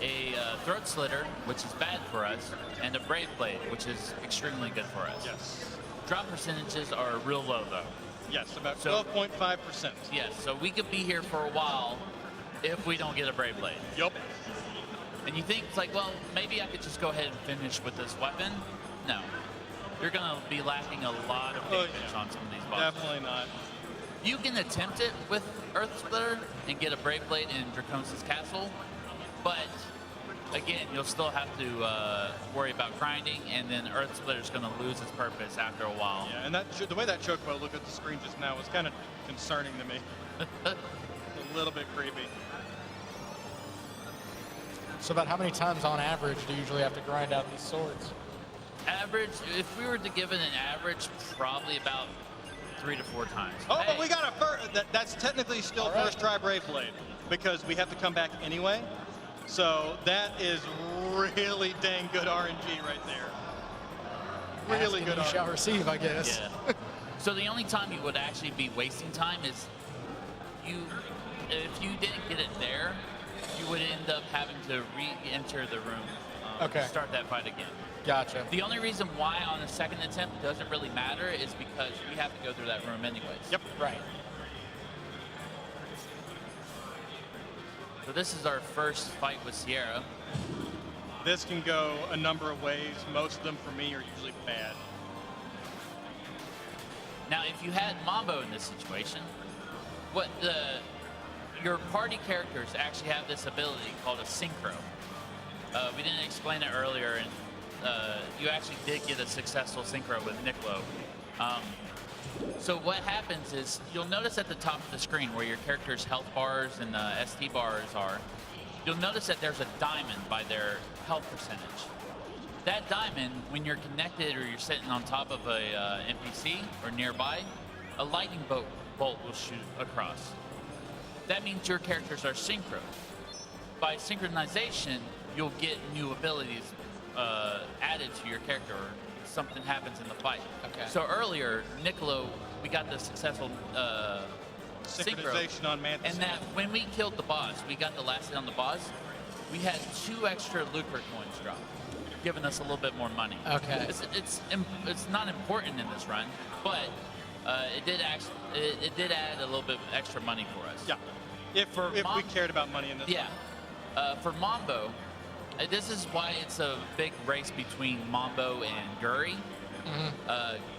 B: A Throat Slitter, which is bad for us, and a Brave Blade, which is extremely good for us.
A: Yes.
B: Drop percentages are real low though.
A: Yes, about
B: So-
A: 12.5%.
B: Yes, so we could be here for a while if we don't get a Brave Blade.
A: Yup.
B: And you think it's like, well, maybe I could just go ahead and finish with this weapon. No. You're gonna be lacking a lot of damage on some of these bosses.
A: Definitely not.
B: You can attempt it with Earth Splitter and get a Brave Blade in Draconis' castle, but again, you'll still have to worry about grinding, and then Earth Splitter's going to lose its purpose after a while.
A: Yeah, and the way that Chocobo looked at the screen just now was kind of concerning to me. A little bit creepy.
D: So about how many times on average do you usually have to grind out these swords?
B: Average, if we were to give it an average, probably about 3 to 4 times.
A: Oh,
B: Hey,
A: but we got a first. That's technically still
D: All right.
A: first try Brave Blade because we have to come back anyway. So that is really dang good RNG right there. Really
D: Ask and
A: good
D: you shall
A: RNG.
D: receive, I guess.
B: Yeah. So the only time you would actually be wasting time is if you didn't get it there, you would end up having to re-enter the room.
D: Okay.
B: Start that fight again.
D: Gotcha.
B: The only reason why on a second attempt doesn't really matter is because we have to go through that room anyways.
A: Yep.
D: Right.
B: So this is our first fight with Sierra.
A: This can go a number of ways. Most of them for me are usually bad.
B: Now, if you had Mambo in this situation, your party characters actually have this ability called a synchro. We didn't explain it earlier, and you actually did get a successful synchro with Nicolo. So what happens is you'll notice at the top of the screen where your character's health bars and ST bars are, you'll notice that there's a diamond by their health percentage. That diamond, when you're connected or you're sitting on top of a NPC or nearby, a lightning bolt will shoot across. That means your characters are synchro. By synchronization, you'll get new abilities added to your character, or something happens in the fight.
D: Okay.
B: So earlier, Nicolo, we got the successful synchro.
A: Synchronization on Mantis.
B: And that when we killed the boss, we got the last hit on the boss, we had 2 extra lucre coins drop, giving us a little bit more money.
D: Okay.
B: It's not important in this run, but it did add a little bit of extra money for us.
A: Yeah. If we cared about money in this.
B: Yeah. For Mambo, this is why it's a big race between Mambo and Guri.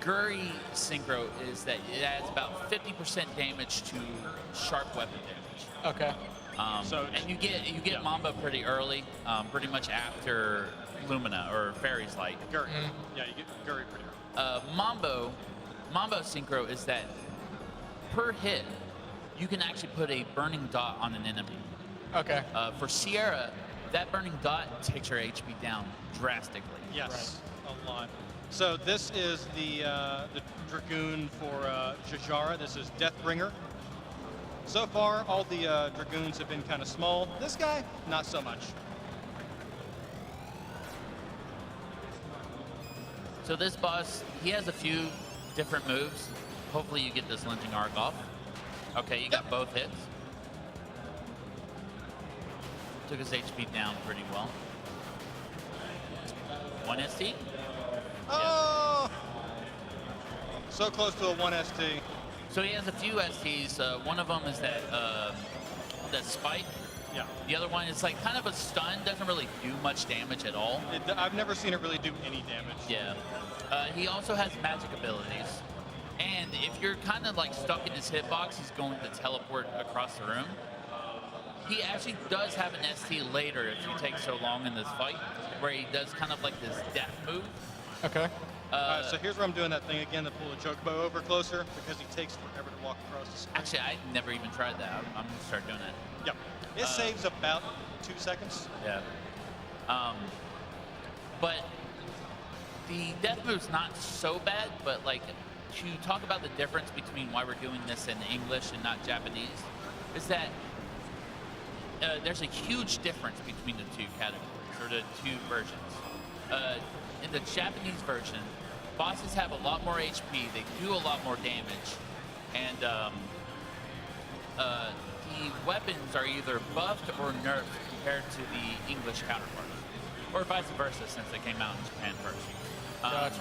B: Guri synchro is that it adds about 50% damage to sharp weapon damage.
D: Okay.
B: And you get
A: yeah.
B: Mambo pretty early, pretty much after Lumina or Fairy's Light.
A: Guri. Yeah, you get Guri pretty early.
B: Mambo synchro is that per hit, you can actually put a burning dot on an enemy.
D: Okay.
B: For Sierra, that burning dot takes her HP down drastically.
A: Yes, a lot. So this is the Dragoon for Jajara. This is Deathbringer. So far, all the Dragoons have been kind of small. This guy, not so much.
B: So this boss, he has a few different moves. Hopefully you get this lunging arc off. Okay, you got both hits. Took his HP down pretty well. 1 ST.
A: Oh! So close to a 1 ST.
B: So he has a few STs. One of them is that spike.
A: Yeah.
B: The other one is like kind of a stun. Doesn't really do much damage at all.
A: I've never seen it really do any damage.
B: Yeah. He also has magic abilities. And if you're kind of like stuck in his hitbox, he's going to teleport across the room. He actually does have an ST later if you take so long in this fight, where he does kind of like this death move.
D: Okay.
A: So here's where I'm doing that thing again to pull the Chocobo over closer because he takes forever to walk across the screen.
B: Actually, I never even tried that. I'm going to start doing that.
A: Yep. It saves about 2 seconds.
B: Yeah. But the death move's not so bad, but like to talk about the difference between why we're doing this in English and not Japanese, is that there's a huge difference between the two categories, or the two versions. In the Japanese version, bosses have a lot more HP, they do a lot more damage, and the weapons are either buffed or nerfed compared to the English counterparts, or vice versa, since they came out in Japan first.
D: Gotcha.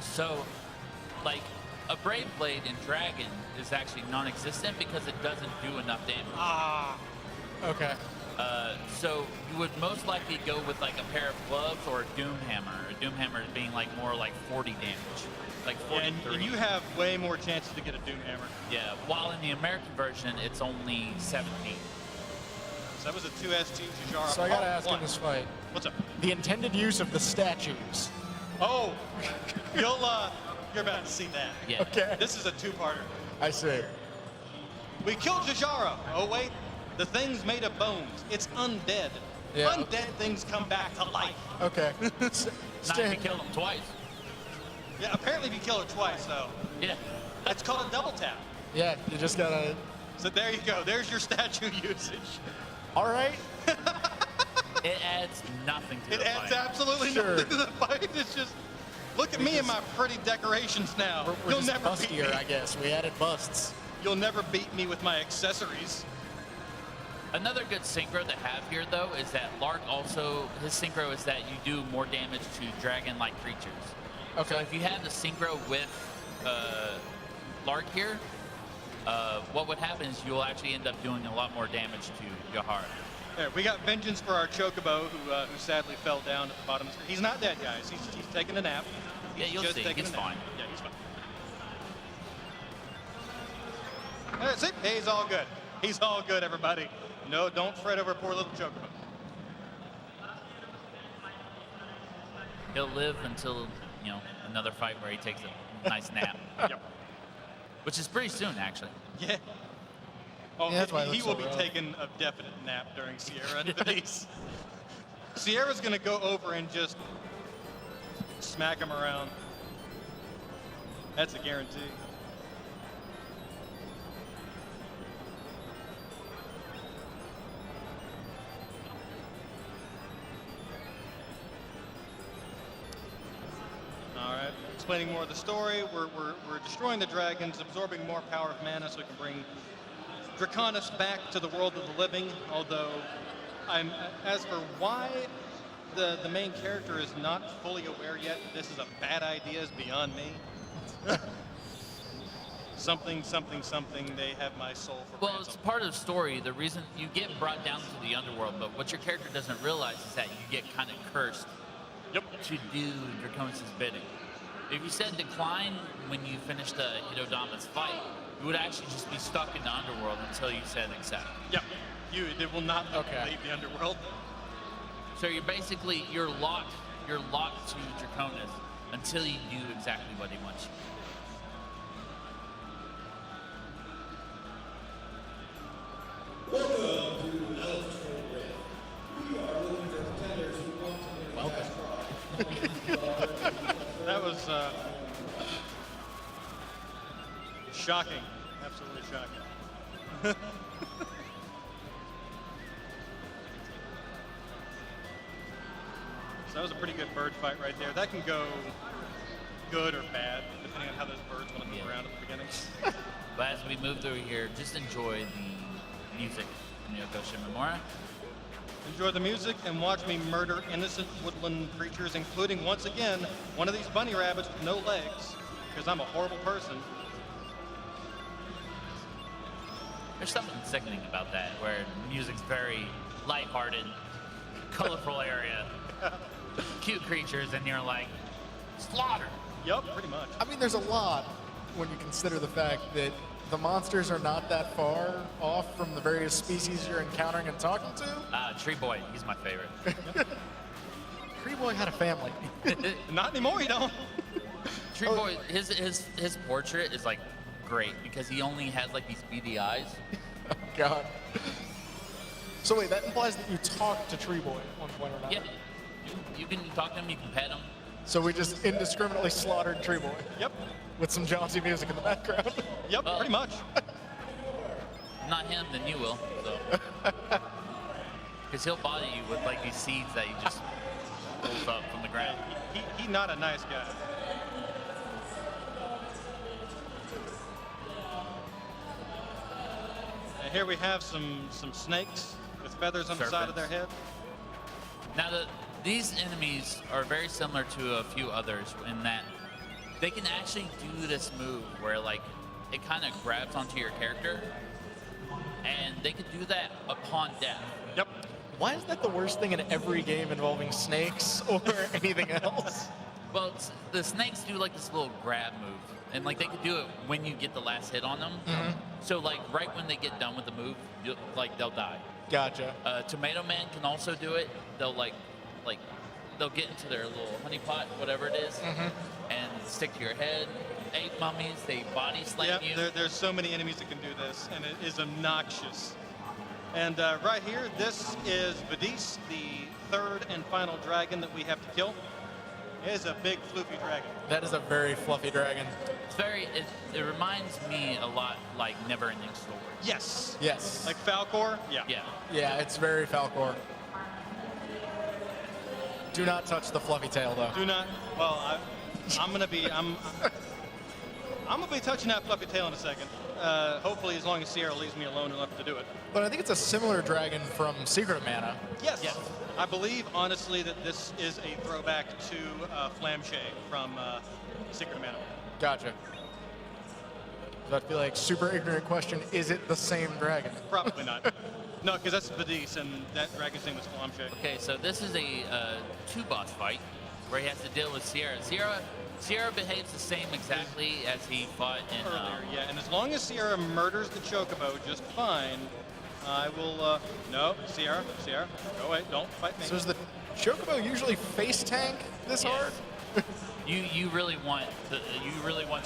B: So, like, a Brave Blade in Dragon is actually non-existent because it doesn't do enough damage.
D: Ah. Okay.
B: So you would most likely go with like a pair of gloves or a Doom Hammer. A Doom Hammer being like more like 40 damage, like 43.
A: And you have way more chances to get a Doom Hammer.
B: Yeah, while in the American version, it's only 17.
A: So that was a 2ST Jujara.
D: So I gotta
A: Part
D: ask
A: one.
D: in this fight,
A: What's up?
D: the intended use of the statues.
A: Oh, you're about to see that.
B: Yeah.
D: Okay.
A: This is a two-parter.
D: I see.
A: We killed Jujara. Oh wait, the thing's made of bones. It's undead.
D: Yeah.
A: Undead things come back to life.
D: Okay.
B: Not if you kill them twice.
A: Yeah, apparently if you kill her twice, though.
B: Yeah.
A: That's called a double tap.
D: Yeah, you just gotta.
A: So there you go. There's your statue usage.
D: All right.
B: It adds nothing to
A: It
B: the
A: adds
B: fight.
A: absolutely
D: Sure.
A: nothing to the fight. It's just, look at me and my pretty decorations now.
D: We're
A: You'll
D: just
A: never beat
D: bustier,
A: me.
D: I guess. We added busts.
A: You'll never beat me with my accessories.
B: Another good synchro to have here, though, is that Lark also, his synchro is that you do more damage to dragon-like creatures.
D: Okay.
B: So if you had the synchro with Lark here, what would happen is you'll actually end up doing a lot more damage to Yahara.
A: There, we got vengeance for our Chocobo, who sadly fell down at the bottom of the screen. He's not dead, guys. He's taking a nap.
B: Yeah,
A: He's
B: you'll
A: just
B: see.
A: taking
B: He's
A: a nap.
B: fine.
A: Yeah, he's fine. That's it. He's all good. He's all good, everybody. No, don't fret over poor little Chocobo.
B: He'll live until, another fight where he takes a nice nap,
A: Yep.
B: which is pretty soon, actually.
A: Yeah. Oh,
D: Yeah, that's why it
A: he
D: looks
A: will
D: so
A: be
D: rough.
A: taking a definite nap during Sierra and Denise. Sierra's gonna go over and just smack him around. That's a guarantee. All right, explaining more of the story. We're destroying the dragons, absorbing more power of mana so we can bring Draconis back to the world of the living. Although, as for why the main character is not fully aware yet that this is a bad idea is beyond me. Something, they have my soul for
B: Well,
A: ransom.
B: it's part of the story. The reason you get brought down to the underworld, but what your character doesn't realize is that you get kind of cursed to do Draconis' bidding. If you said decline when you finished the Hitodama's fight, you would actually just be stuck in the underworld until you said accept.
A: Yep. It will not let
D: Okay.
A: you leave the underworld.
B: So you're locked to Draconis until you do exactly what he wants you.
A: That was shocking. Absolutely shocking. So that was a pretty good bird fight right there. That can go good or bad, depending on how those birds want to move around at the beginning.
B: But as we move through here, just enjoy the music from Yoko Shimomura.
A: Enjoy the music and watch me murder innocent woodland creatures, including, once again, one of these bunny rabbits with no legs, because I'm a horrible person.
B: There's something sickening about that, where the music's very lighthearted, colorful area, cute creatures, and you're like, slaughter.
A: Yup, pretty much.
D: I mean, there's a lot when you consider the fact that the monsters are not that far off from the various species you're encountering and talking to.
B: Tree Boy, he's my favorite.
D: Tree Boy had a family.
A: Not anymore, you don't.
B: Tree Boy, his portrait is like great because he only has like these beady eyes.
D: Oh, God. So wait, that implies that you talk to Tree Boy at one point or not?
B: Yeah, you can talk to him, you can pet him.
D: So we just indiscriminately slaughtered Tree Boy
A: Yep.
D: with some jaunty music in the background.
A: Yep. Pretty much.
B: Not him, then you will. So. Because he'll body you with like these seeds that he just pulls up from the ground.
A: He not a nice guy. And here we have some snakes with feathers on the side of their head.
B: Now, these enemies are very similar to a few others in that they can actually do this move where like it kind of grabs onto your character, and they can do that upon death.
A: Yep.
D: Why is that the worst thing in every game involving snakes or anything else?
B: Well, the snakes do like this little grab move, and like they could do it when you get the last hit on them. So like right when they get done with the move, they'll die.
D: Gotcha.
B: Tomato Man can also do it. They'll they'll get into their little honey pot, whatever it is, and stick to your head. Ape mummies, they body slam you.
A: There's so many enemies that can do this, and it is obnoxious. And right here, this is Vadis, the third and final dragon that we have to kill. It is a big, floofy dragon.
D: That is a very fluffy dragon.
B: It's it reminds me a lot like Never-Ending Story.
A: Yes.
D: Yes.
A: Like Falcor? Yeah.
B: Yeah.
D: Yeah, it's very Falcor. Do not touch the fluffy tail, though.
A: Do not. Well, I'm gonna be touching that fluffy tail in a second. Hopefully, as long as Sierra leaves me alone enough to do it.
D: But I think it's a similar dragon from Secret of Mana.
A: Yes.
B: Yes.
A: I believe, honestly, that this is a throwback to Flamshay from Secret of Mana.
D: Gotcha. So I feel like super ignorant question, is it the same dragon?
A: Probably not. No, because that's Vadis, and that dragon's name was Flamshay.
B: Okay, so this is a two-boss fight where he has to deal with Sierra. Sierra behaves the same exactly as he fought in
A: Earlier, yeah. And as long as Sierra murders the Chocobo just fine, I will. No, Sierra, go away. Don't fight me.
D: So is the Chocobo usually face tank this
B: Yes.
D: hard?
B: You really want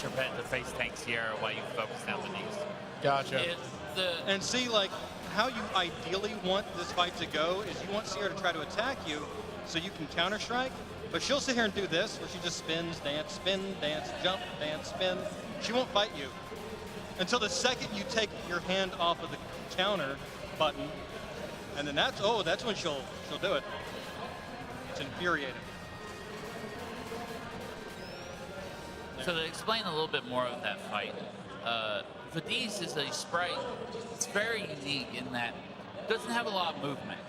B: your pet to face tank Sierra while you focus down with these.
D: Gotcha.
A: And see, like, how you ideally want this fight to go is you want Sierra to try to attack you so you can counter-strike, but she'll sit here and do this, where she just spins, dance, spin, dance, jump, dance, spin. She won't fight you until the second you take your hand off of the counter button, and then that's when she'll do it. It's infuriating.
B: So to explain a little bit more of that fight, Vadis is a sprite. It's very unique in that it doesn't have a lot of movement.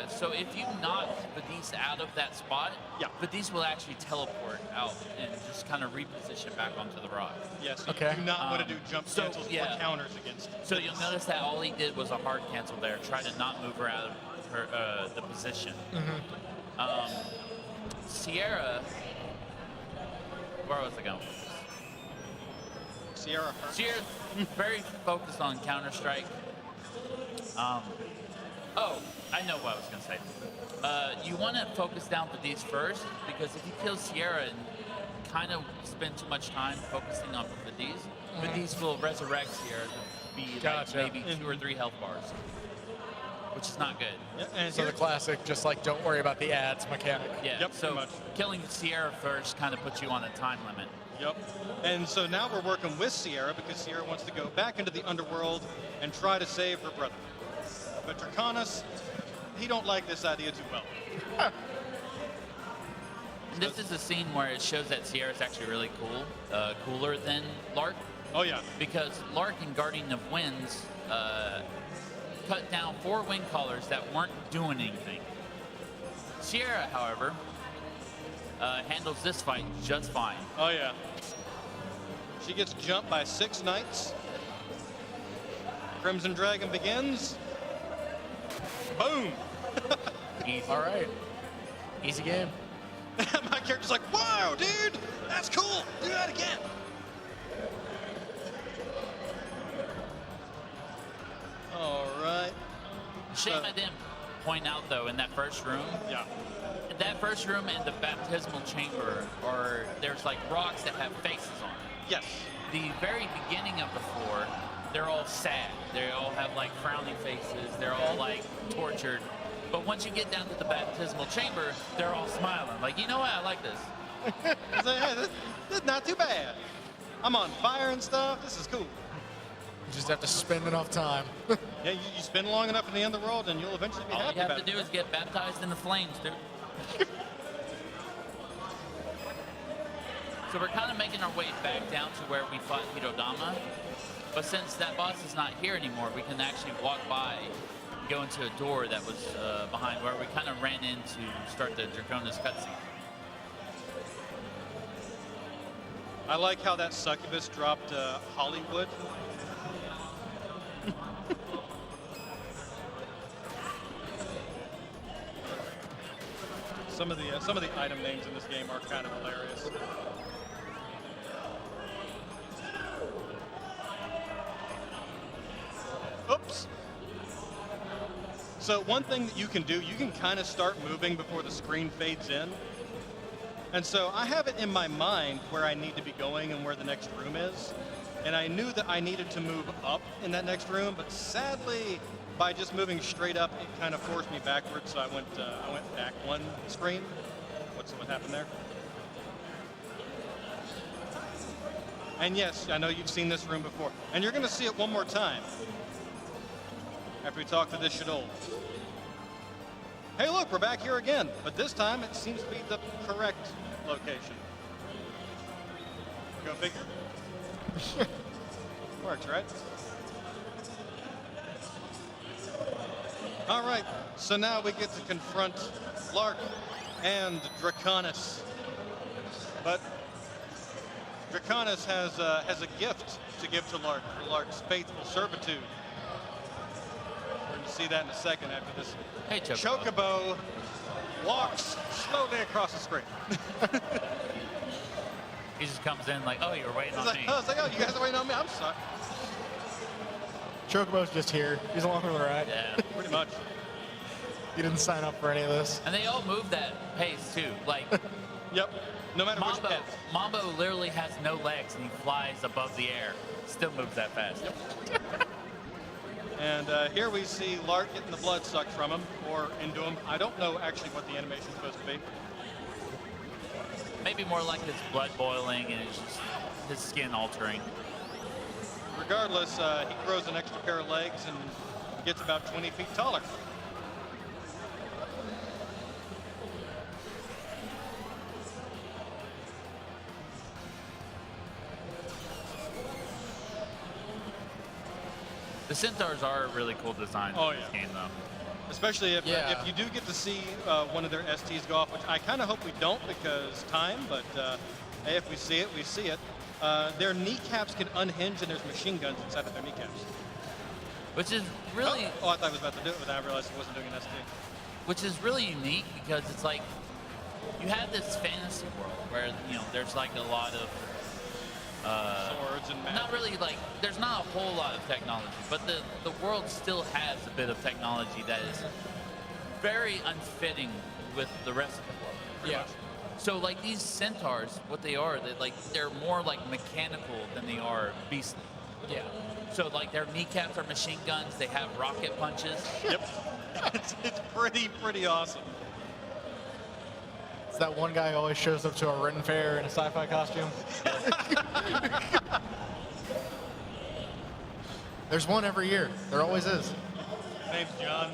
B: So if you knock Vadis out of that spot, Vadis will actually teleport out and just kind of reposition back onto the rock.
A: Yes.
D: Okay.
A: You do not want to do jump cancels or counters against.
B: So you'll notice that all he did was a hard cancel there, try to not move her out of her, the position. Sierra, where was I going with this? Sierra's very focused on Counter-Strike. I know what I was going to say. You want to focus down Vadis first, because if you kill Sierra and kind of spend too much time focusing on Vadis, Vadis will resurrect Sierra to be like maybe 2 or 3 health bars, which is not good.
A: Yeah, and
D: So the classic, just like don't worry about the ads mechanic.
B: Yeah,
A: Yep,
B: so
A: pretty much.
B: killing Sierra first kind of puts you on a time limit.
A: Yep. And so now we're working with Sierra because Sierra wants to go back into the underworld and try to save her brother. But Draconis, he don't like this idea too well.
B: This is a scene where it shows that Sierra is actually really cool, cooler than Lark,
A: Oh yeah.
B: because Lark in Guardian of Winds cut down 4 wind callers that weren't doing anything. Sierra, however, handles this fight just fine.
A: Oh yeah. She gets jumped by 6 knights. Crimson Dragon begins. Boom.
B: Easy.
D: All right. Easy game.
A: My character's like, wow, dude, that's cool. Do that again. All right.
B: Shame I didn't point out, though, in that first room,
A: Yeah.
B: that first room and the baptismal chamber, there's like rocks that have faces on it.
A: Yes.
B: The very beginning of the floor, they're all sad. They all have like frowning faces. They're all like tortured. But once you get down to the baptismal chamber, they're all smiling. Like, you know what? I like this.
A: It's like, hey, this is not too bad. I'm on fire and stuff. This is cool.
D: You just have to spend enough time.
A: Yeah, you spend long enough in the underworld, and you'll eventually be
B: All
A: happy
B: you have
A: about
B: to do
A: it.
B: is get baptized in the flames, dude. So we're kind of making our way back down to where we fought Hirodama. But since that boss is not here anymore, we can actually walk by, go into a door that was behind where we kind of ran in to start the Draconis cutscene.
A: I like how that succubus dropped Hollywood. Some of the item names in this game are kind of hilarious. Oops. So one thing that you can do, you can kind of start moving before the screen fades in. And so I have it in my mind where I need to be going and where the next room is. And I knew that I needed to move up in that next room, but sadly, by just moving straight up, it kind of forced me backwards. So I went back one screen. What happened there? And yes, I know you've seen this room before, and you're going to see it one more time after we talk to this Shadol. Hey, look, we're back here again, but this time it seems to be the correct location. Go figure. Works, right? All right, so now we get to confront Lark and Draconis. But Draconis has a gift to give to Lark for Lark's faithful servitude. We're going to see that in a second after this.
B: Hey, Chocobo.
A: Chocobo walks slowly across the screen.
B: He just comes in like, oh, you're waiting on me.
A: I was like, oh, you guys are waiting on me? I'm sorry.
D: Chocobo's just here. He's along for the ride.
B: Yeah.
A: Pretty much.
D: He didn't sign up for any of this.
B: And they all move that pace too. Like
A: Yep. No matter which
B: Mambo,
A: path.
B: Mambo literally has no legs and he flies above the air. Still moves that fast.
A: And here we see Lark getting the blood sucked from him or into him. I don't know actually what the animation is supposed to be.
B: Maybe more like his blood boiling and it's just his skin altering.
A: Regardless, he grows an extra pair of legs and gets about 20 feet taller.
B: The centaurs are a really cool design
A: Oh,
B: in this
A: yeah.
B: game, though.
A: Especially if
D: Yeah.
A: you do get to see one of their STs go off, which I kind of hope we don't because time, but hey, if we see it, we see it. Their kneecaps can unhinge and there's machine guns inside of their kneecaps.
B: Which is really,
A: Oh, I thought I was about to do it, but then I realized it wasn't doing an ST.
B: which is really unique because it's like you have this fantasy world where there's like a lot of
A: Swords and
B: not really like there's not a whole lot of technology, but the world still has a bit of technology that is very unfitting with the rest of the world.
D: Yeah.
B: So like these centaurs, what they are, they're more like mechanical than they are beastly.
D: Yeah.
B: So like their kneecaps are machine guns. They have rocket punches.
A: Yep. it's pretty awesome.
D: It's that one guy who always shows up to a Ren fair in a sci-fi costume. There's one every year. There always is.
A: Name's John.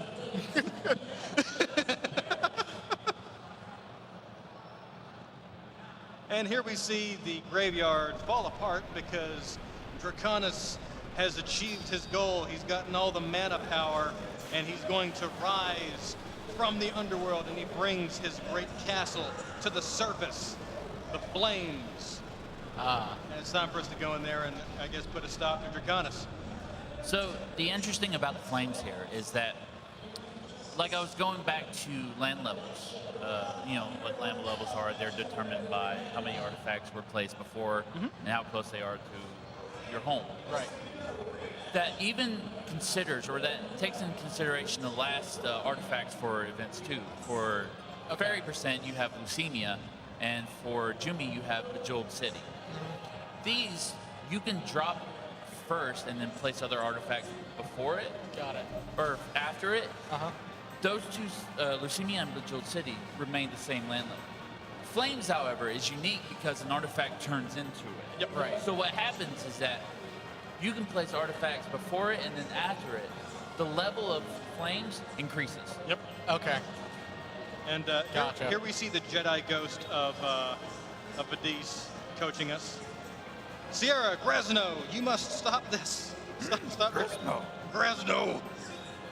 A: And here we see the graveyard fall apart because Draconis has achieved his goal. He's gotten all the mana power, and he's going to rise from the underworld, and he brings his great castle to the surface. The flames. And it's time for us to go in there and, I guess, put a stop to Draconis.
B: So the interesting thing about the flames here is that, like I was going back to land levels. What land levels are, they're determined by how many artifacts were placed before and how close they are to your home.
D: Right.
B: That even considers, or that takes into consideration the last artifacts for events 2. For Fairy Percent, you have Leucemia, and for Jumi, you have Bejeweled City. These, you can drop first and then place other artifacts before it.
D: Got it.
B: Or after it.
D: Uh-huh.
B: Those two, Leucemia and Bejeweled City, remain the same land level. Flames, however, is unique because an artifact turns into it.
A: Yep.
D: Right.
B: So what happens is that you can place artifacts before it and then after it. The level of flames increases.
A: Yep.
D: Okay.
A: And
D: Gotcha.
A: here we see the Jedi ghost of Badis coaching us. Sierra, Gresno, you must stop this. Stop. Gresno.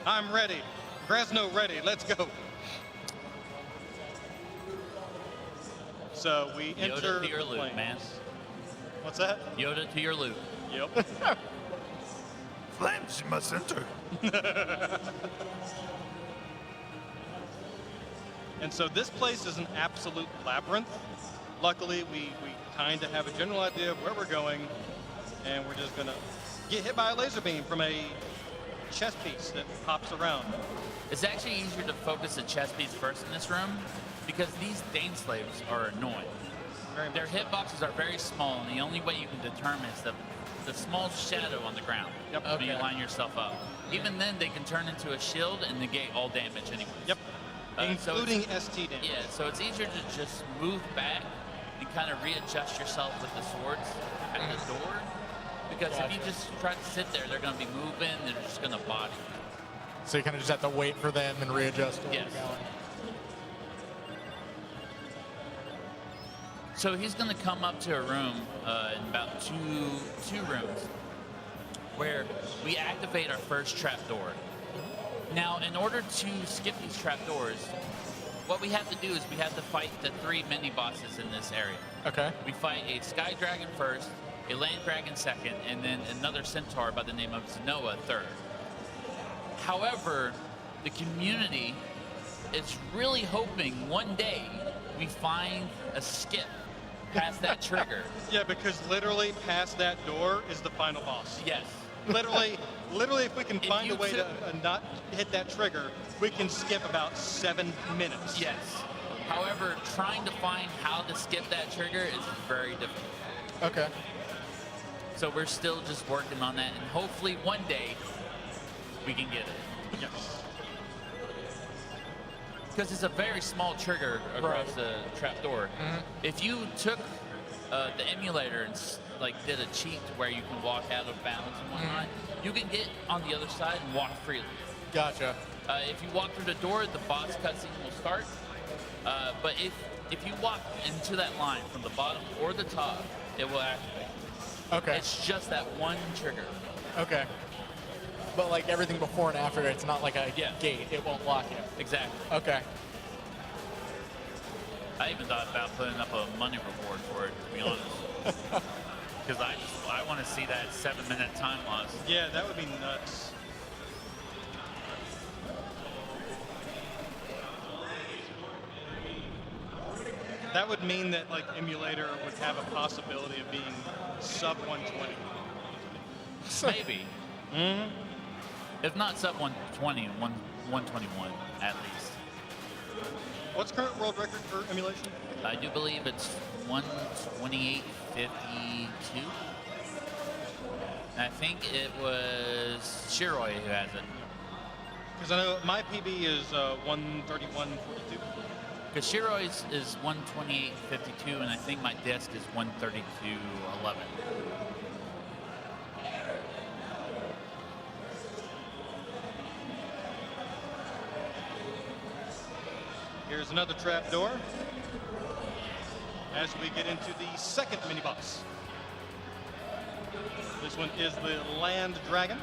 A: I'm ready. Gresno ready. Let's go. So we enter
B: Yoda to your
A: the
B: loop,
A: flames.
B: man.
A: What's that?
B: Yoda to your loop.
A: Yep.
C: Flames, you must enter.
A: And so this place is an absolute labyrinth. Luckily, we kind of have a general idea of where we're going, and we're just gonna get hit by a laser beam from a chess piece that pops around.
B: It's actually easier to focus the chess piece first in this room because these Dane slaves are annoying.
A: Very much
B: Their
A: so.
B: hitboxes are very small, and the only way you can determine is the small shadow on the ground
A: Yep.
B: when you
D: Okay.
B: line yourself up. Even then, they can turn into a shield and negate all damage anyway.
A: Yep.
B: So
A: Including ST damage.
B: Yeah, so it's easier to just move back and kind of readjust yourself with the swords at the door. Because if you
D: Gotcha.
B: just try to sit there, they're going to be moving, and they're just going to body you.
D: So you kind of just have to wait for them and readjust where
B: Yes.
D: you're going.
B: So he's going to come up to a room in about two rooms where we activate our first trapdoor. Now, in order to skip these trapdoors, what we have to do is we have to fight the 3 mini bosses in this area.
D: Okay.
B: We fight a Sky Dragon first, a Land Dragon second, and then another Centaur by the name of Zenoa third. However, the community is really hoping one day we find a skip past that trigger.
A: Yeah, because literally past that door is the final boss.
B: Yes.
A: Literally, if we can
B: If
A: find
B: you
A: a way to
B: took-
A: not hit that trigger, we can skip about 7 minutes.
B: Yes. However, trying to find how to skip that trigger is very difficult.
D: Okay.
B: So we're still just working on that, and hopefully one day we can get it.
A: Yes.
B: Because it's a very small trigger across
D: Right.
B: the trapdoor. If you took the emulator and did a cheat to where you can walk out of bounds and whatnot, you can get on the other side and walk freely.
D: Gotcha.
B: If you walk through the door, the boss cutscene will start. But if you walk into that line from the bottom or the top, it will activate.
D: Okay.
B: It's just that one trigger.
D: Okay. But like everything before and after, it's not like a
B: Yeah.
D: gate. It won't lock you.
B: Exactly.
D: Okay.
B: I even thought about putting up a money reward for it, to be honest. Because I want to see that 7-minute time loss.
A: Yeah, that would be nuts. That would mean that emulator would have a possibility of being sub 120.
B: Maybe. If not sub 120, 121 at least.
A: What's current world record for emulation?
B: I do believe it's 128.52. I think it was Shiroi who has it.
A: Because I know my PB is 131.42.
B: Because Shiroi's is 128.52, and I think my disc is 132.11.
A: Here's another trap door as we get into the second mini boss. This one is the Land Dragon.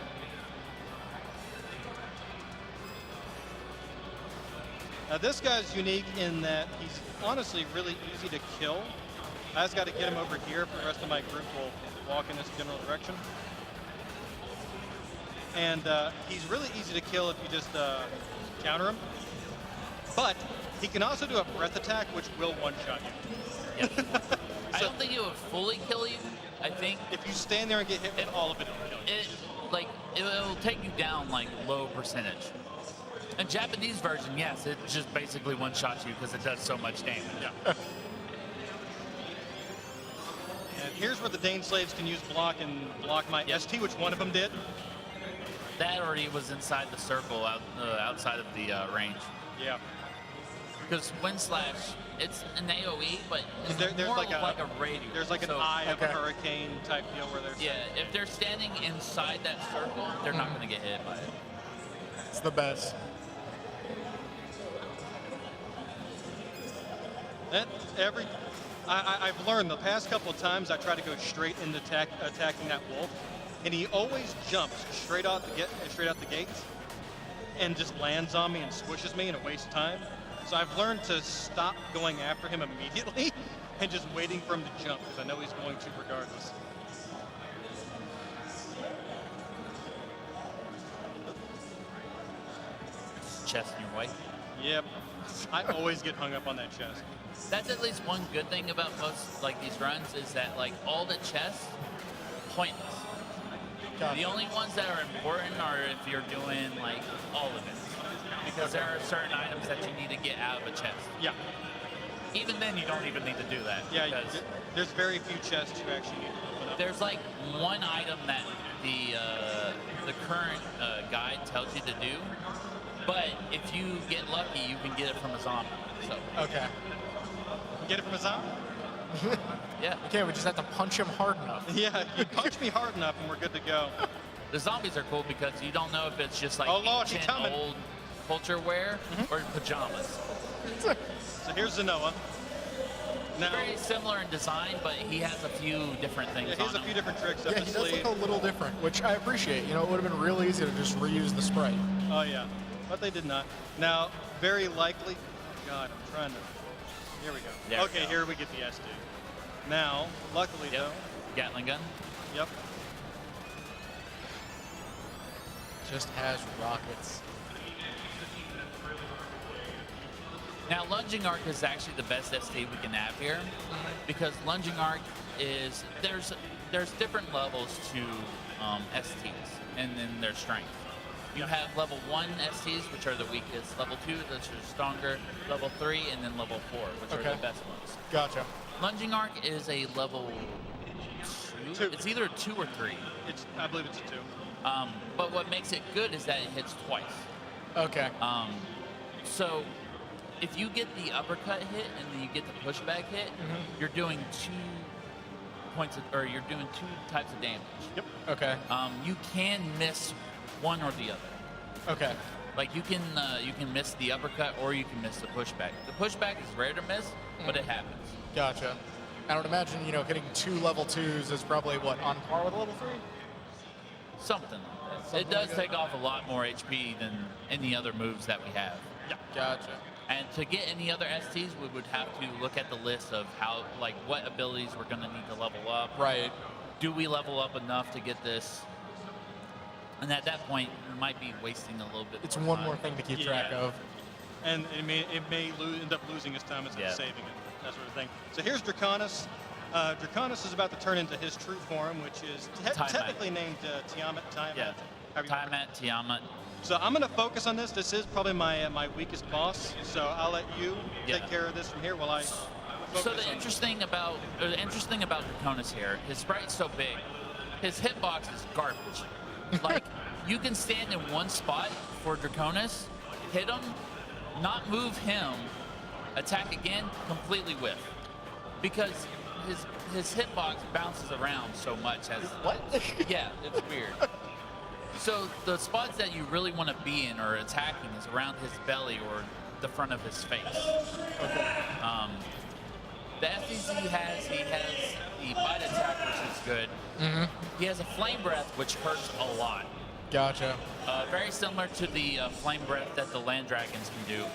A: Now this guy's unique in that he's honestly really easy to kill. I just got to get him over here for the rest of my group will walk in this general direction. And he's really easy to kill if you just counter him. But he can also do a breath attack, which will one-shot you.
B: Yes. I don't think it would fully kill you. I think
A: If you stand there and get hit with all of it, it'll kill you.
B: it'll take you down low percentage. In Japanese version, yes, it just basically one-shots you because it does so much damage.
A: Yeah. And here's where the Dane slaves can use block and block my
B: Yep.
A: ST, which one of them did.
B: That or he was inside the circle outside of the range.
A: Yeah.
B: Because Wind Slash, it's an AoE, but it's
A: There's
B: more
A: like
B: like a radius.
A: There's like an eye of a hurricane type deal where there's.
B: Yeah, if they're standing inside that circle, they're not going to get hit by it.
D: It's the best.
A: I've learned the past couple of times I try to go straight into attacking that wolf, and he always jumps straight out the gates, and just lands on me and squishes me in a waste of time. So I've learned to stop going after him immediately and just waiting for him to jump because I know he's going to regardless.
B: Chest in your way.
A: Yep. I always get hung up on that chest.
B: That's at least one good thing about most like these runs is that like all the chests, pointless. The only ones that are important are if you're doing like all of it. Because there are certain items that you need to get out of a chest.
A: Yeah.
B: Even then, you don't even need to do that.
A: Yeah, there's very few chests you actually need to open up.
B: There's like one item that the current guide tells you to do, but if you get lucky, you can get it from a zombie. So.
D: Okay.
A: Get it from a zombie?
B: Yeah.
D: Okay, we just have to punch him hard enough.
A: Yeah, you punch me hard enough and we're good to go.
B: The zombies are cool because you don't know if it's just like ancient old culture wear or pajamas.
A: So here's Zenoa. Now,
B: very similar in design, but he has a few different things.
A: Yeah, he has a few different tricks up
D: Yeah,
A: his
D: he does
A: sleeve.
D: look a little different, which I appreciate. You know, it would have been real easy to just reuse the sprite.
A: Oh yeah, but they did not. Now, very likely. God, I'm trying to. Here we go.
B: There
A: okay,
B: we go.
A: here we get the SD. Now, luckily though.
B: Gatling gun.
A: Yep.
D: Just has rockets.
B: Now, lunging arc is actually the best ST we can have here, because lunging arc is there's different levels to STs, and then their strength. You have level 1 STs, which are the weakest, level 2, which are stronger, level 3, and then level 4, which are the best ones.
D: Gotcha.
B: Lunging arc is a level 2. It's either 2 or 3.
A: I believe it's a 2.
B: But what makes it good is that it hits twice.
D: Okay.
B: So if you get the uppercut hit and then you get the pushback hit, you're doing 2 points or you're doing 2 types of damage.
A: Yep.
D: Okay.
B: You can miss one or the other.
D: Okay.
B: Like you can miss the uppercut or you can miss the pushback. The pushback is rare to miss, but it happens.
D: Gotcha. I would imagine, you know, hitting 2 level 2s is probably what, on par with a level 3?
B: Something like that. It does take off a lot more HP than any other moves that we have.
A: Yeah.
D: Gotcha.
B: And to get any other STs, we would have to look at the list of how, like, what abilities we're going to need to level up.
D: Right.
B: Do we level up enough to get this? And at that point, we might be wasting a little bit.
D: It's
B: more
D: one
B: time.
D: more thing to keep track of.
A: And it may end up losing his time instead of saving it, that sort of thing. So here's Draconis. Draconis is about to turn into his true form, which is technically named Tiamat.
B: Yeah. Tiamat, Tiamat.
A: So I'm going to focus on this. This is probably my weakest boss. So I'll let you take care of this from here while I focus
B: So the interesting thing about Draconis here, his sprite's so big, his hitbox is garbage. Like, you can stand in one spot for Draconis, hit him, not move him, attack again, completely whiff. Because his hitbox bounces around so much.
D: What?
B: Yeah, it's weird. So the spots that you really want to be in or attacking is around his belly or the front of his face.
D: Okay.
B: The FDZ he has the bite attack, which is good. He has a flame breath, which hurts a lot.
D: Gotcha.
B: Very similar to the flame breath that the land dragons can do.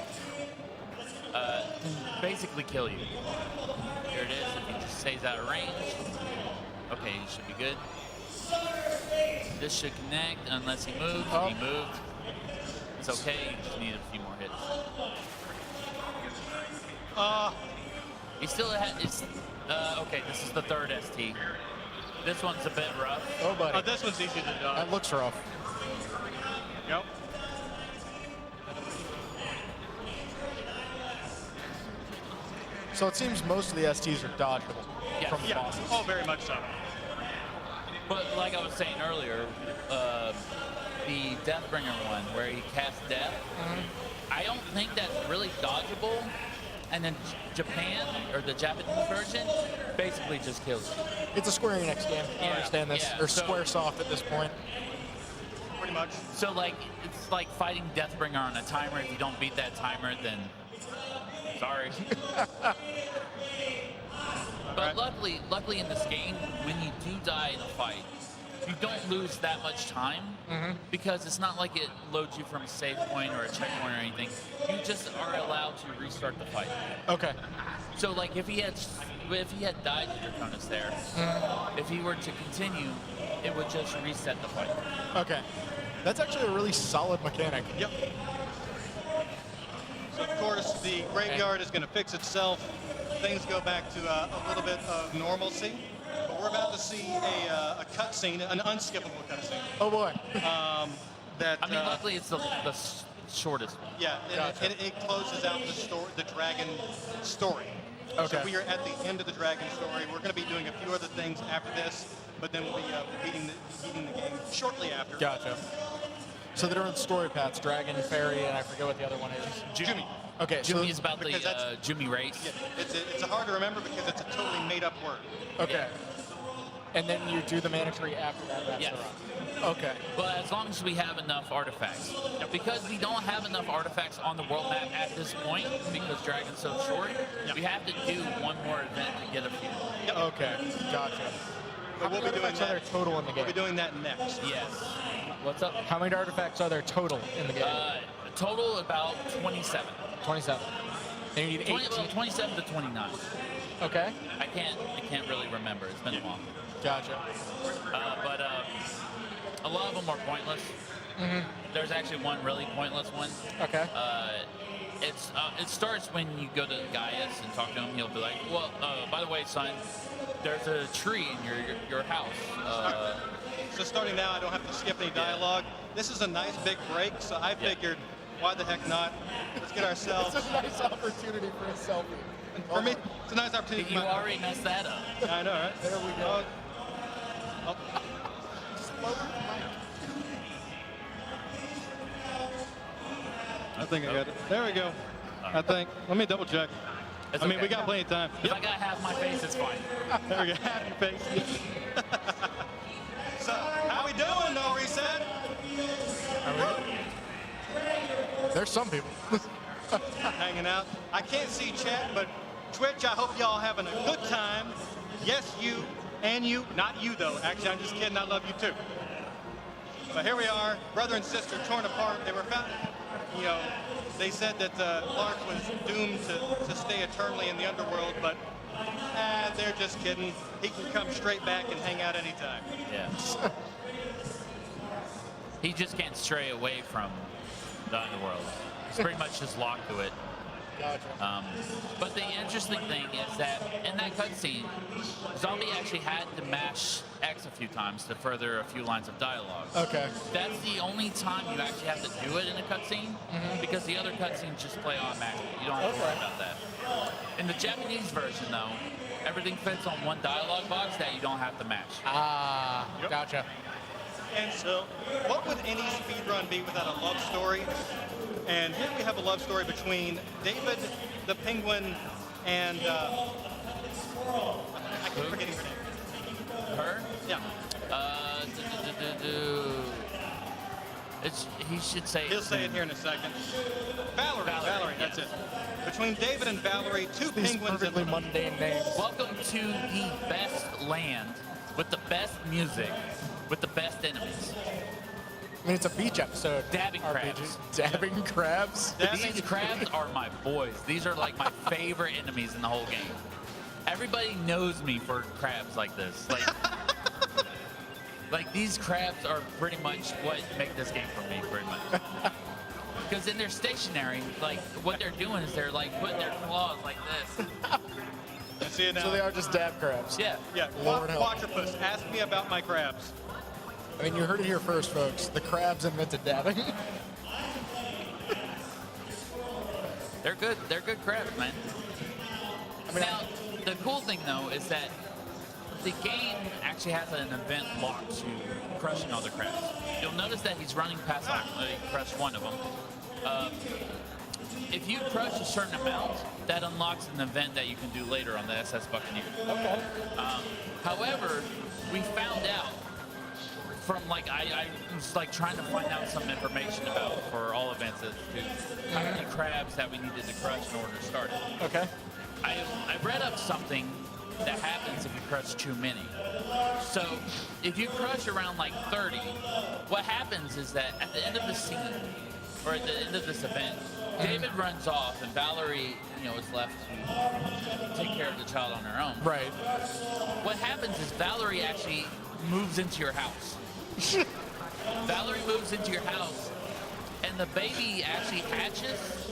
B: Basically kill you. Here it is, if he just stays out of range. Okay, he should be good. This should connect unless he moves. He moved. It's okay, you just need a few more hits. He still has, okay, this is the third ST. This one's a bit rough.
D: Oh, buddy.
A: this one's easy to dodge.
D: That looks rough.
A: Yep.
D: So it seems most of the STs are dodgeable from the
A: Yeah.
D: bosses.
A: Oh, very much so.
B: But like I was saying earlier, the Deathbringer one where he casts death, I don't think that's really dodgeable. And then Japan, or the Japanese version, basically just kills you.
D: It's a Square Enix game. I understand this.
B: yeah,
D: Or
B: so-
D: Squaresoft at this point.
A: Pretty much.
B: So like, it's like fighting Deathbringer on a timer. If you don't beat that timer, then sorry. But luckily in this game, when you do die in a fight, you don't lose that much time because it's not like it loads you from a save point or a checkpoint or anything. You just are allowed to restart the fight.
D: Okay.
B: So like if he had died to Draconis there, if he were to continue, it would just reset the fight.
D: Okay. That's actually a really solid mechanic.
A: Yep. So of course the graveyard is going to fix itself. Things go back to a little bit of normalcy. But we're about to see a cutscene, an unskippable cutscene.
D: Oh boy.
A: That
B: I mean, luckily it's the shortest one.
A: yeah,
D: Gotcha.
A: it closes out the dragon story.
D: Okay.
A: So we are at the end of the dragon story. We're going to be doing a few other things after this, but then we'll be beating the game shortly after.
D: Gotcha. So they're on story paths, Dragon, Fairy, and I forget what the other one is.
A: Jumi.
D: Okay, so
B: Jumi is about the
A: because that's-
B: Jumi race.
A: Yeah, it's hard to remember because it's a totally made-up word.
D: okay. And then you do the mana tree after that. That's
B: Yes.
D: the run. Okay.
B: But as long as we have enough artifacts. Because we don't have enough artifacts on the world map at this point, because Dragon's so short, we have to do one more event to get a few.
D: Okay. Gotcha.
A: But we'll be doing
D: artifacts are there
A: that.
D: total in the
A: We'll
D: game?
A: be doing that next.
B: Yes. What's up?
D: How many artifacts are there total in the game?
B: Total about 27.
D: 27. And you need 18.
B: 27 to 29.
D: Okay.
B: I can't really remember. It's been long.
D: Gotcha.
B: But a lot of them are pointless. There's actually one really pointless one.
D: Okay.
B: It starts when you go to Gaius and talk to him. He'll be like, well, by the way, son, there's a tree in your house.
A: So starting now, I don't have to skip any dialogue. This is a nice big break, so I figured, why the heck not? Let's get ourselves.
D: It's a nice opportunity for a selfie.
A: For me, it's a nice opportunity.
B: You already messed that up.
A: I know, right?
D: There we go.
A: Oh, I think I got it. There we go. I think. Let me double check.
B: It's
A: I mean,
B: okay.
A: we got plenty of time.
B: If I got half my face, it's fine.
A: There we go. Happy face. So, how we doing, NoReset?
D: There's some people.
A: Hanging out. I can't see chat, but Twitch, I hope y'all having a good time. Yes, you and you. Not you, though. Actually, I'm just kidding. I love you, too. But here we are, brother and sister torn apart. They were found, they said that Clark was doomed to stay eternally in the underworld, but they're just kidding. He can come straight back and hang out anytime.
B: Yeah. He just can't stray away from the underworld. He's pretty much just locked to it.
D: Gotcha.
B: But the interesting thing is that in that cutscene, Zombie actually had to mash X a few times to further a few lines of dialogue.
D: Okay.
B: That's the only time you actually have to do it in a cutscene, because the other cutscenes just play automatically. You don't have to worry about that. In the Japanese version, though, everything fits on one dialogue box that you don't have to match.
D: Ah,
A: Yep.
D: gotcha.
A: And so, what would any speedrun be without a love story? And here we have a love story between David, the Penguin, and I keep forgetting her name.
B: Her?
A: Yeah,
B: He should say.
A: he'll say it here in a second. Valerie, that's it. Between David and Valerie, two
D: These
A: penguins.
D: perfectly mundane names.
B: Welcome to the best land with the best music, with the best enemies.
D: I mean, it's a beach episode.
B: Dabbing
D: RPG.
B: crabs.
D: Dabbing crabs?
B: These crabs are my boys. These are like my favorite enemies in the whole game. Everybody knows me for crabs like this. Like these crabs are pretty much what make this game for me, pretty much. Because then they're stationary. Like what they're doing is they're like putting their claws like this.
A: You see it now?
D: So they are just dab crabs.
B: Yeah.
A: Yeah,
D: Lord help.
A: Quatropus, ask me about my crabs.
D: I mean, you heard it here first, folks. The crabs invented dabbing.
B: They're good. They're good crabs, man.
D: I mean,
B: Now, the cool thing though is that the game actually has an event locked to crushing all the crabs. you'll notice that he's running past he crushed one of them. If you crush a certain amount, that unlocks an event that you can do later on the SS Buccaneer.
D: Okay.
B: However, we found out from I was trying to find out some information about for all events as to how many crabs that we needed to crush in order to start it.
D: Okay.
B: I read up something that happens if you crush too many. So if you crush around 30, what happens is that at the end of the scene, or at the end of this event, David runs off and Valerie, is left to take care of the child on her own.
D: Right.
B: What happens is Valerie actually moves into your house. Valerie moves into your house, and the baby actually hatches,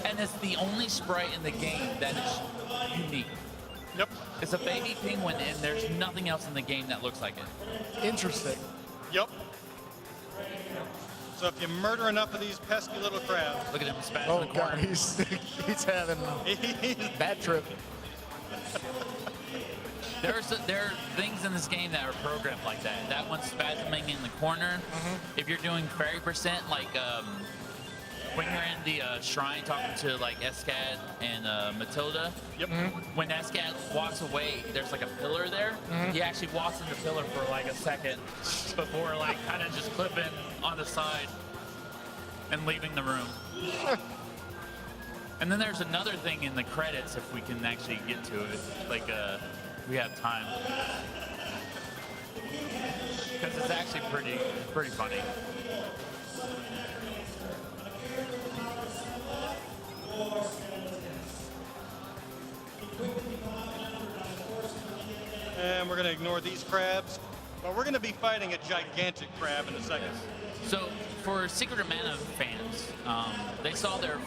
B: and it's the only sprite in the game that is unique.
A: Yep.
B: It's a baby penguin, and there's nothing else in the game that looks like it.
D: Interesting.
A: Yep. So if you murder enough of these pesky little crabs,
B: Look at him spaz
D: Oh
B: in the corner.
D: God, he's having bad trip.
B: There are things in this game that are programmed like that. That one's spasming in the corner. If you're doing fairy percent, when you're in the shrine talking to Escad and Matilda,
A: yep.
B: when Escad walks away, there's a pillar there. He actually walks in the pillar for a second before kind of just clipping on the side and leaving the room. And then there's another thing in the credits if we can actually get to it, we have time. Because it's actually pretty funny.
A: And we're going to ignore these crabs, but we're going to be fighting a gigantic crab in a second.
B: So for Secret of Mana fans, they saw their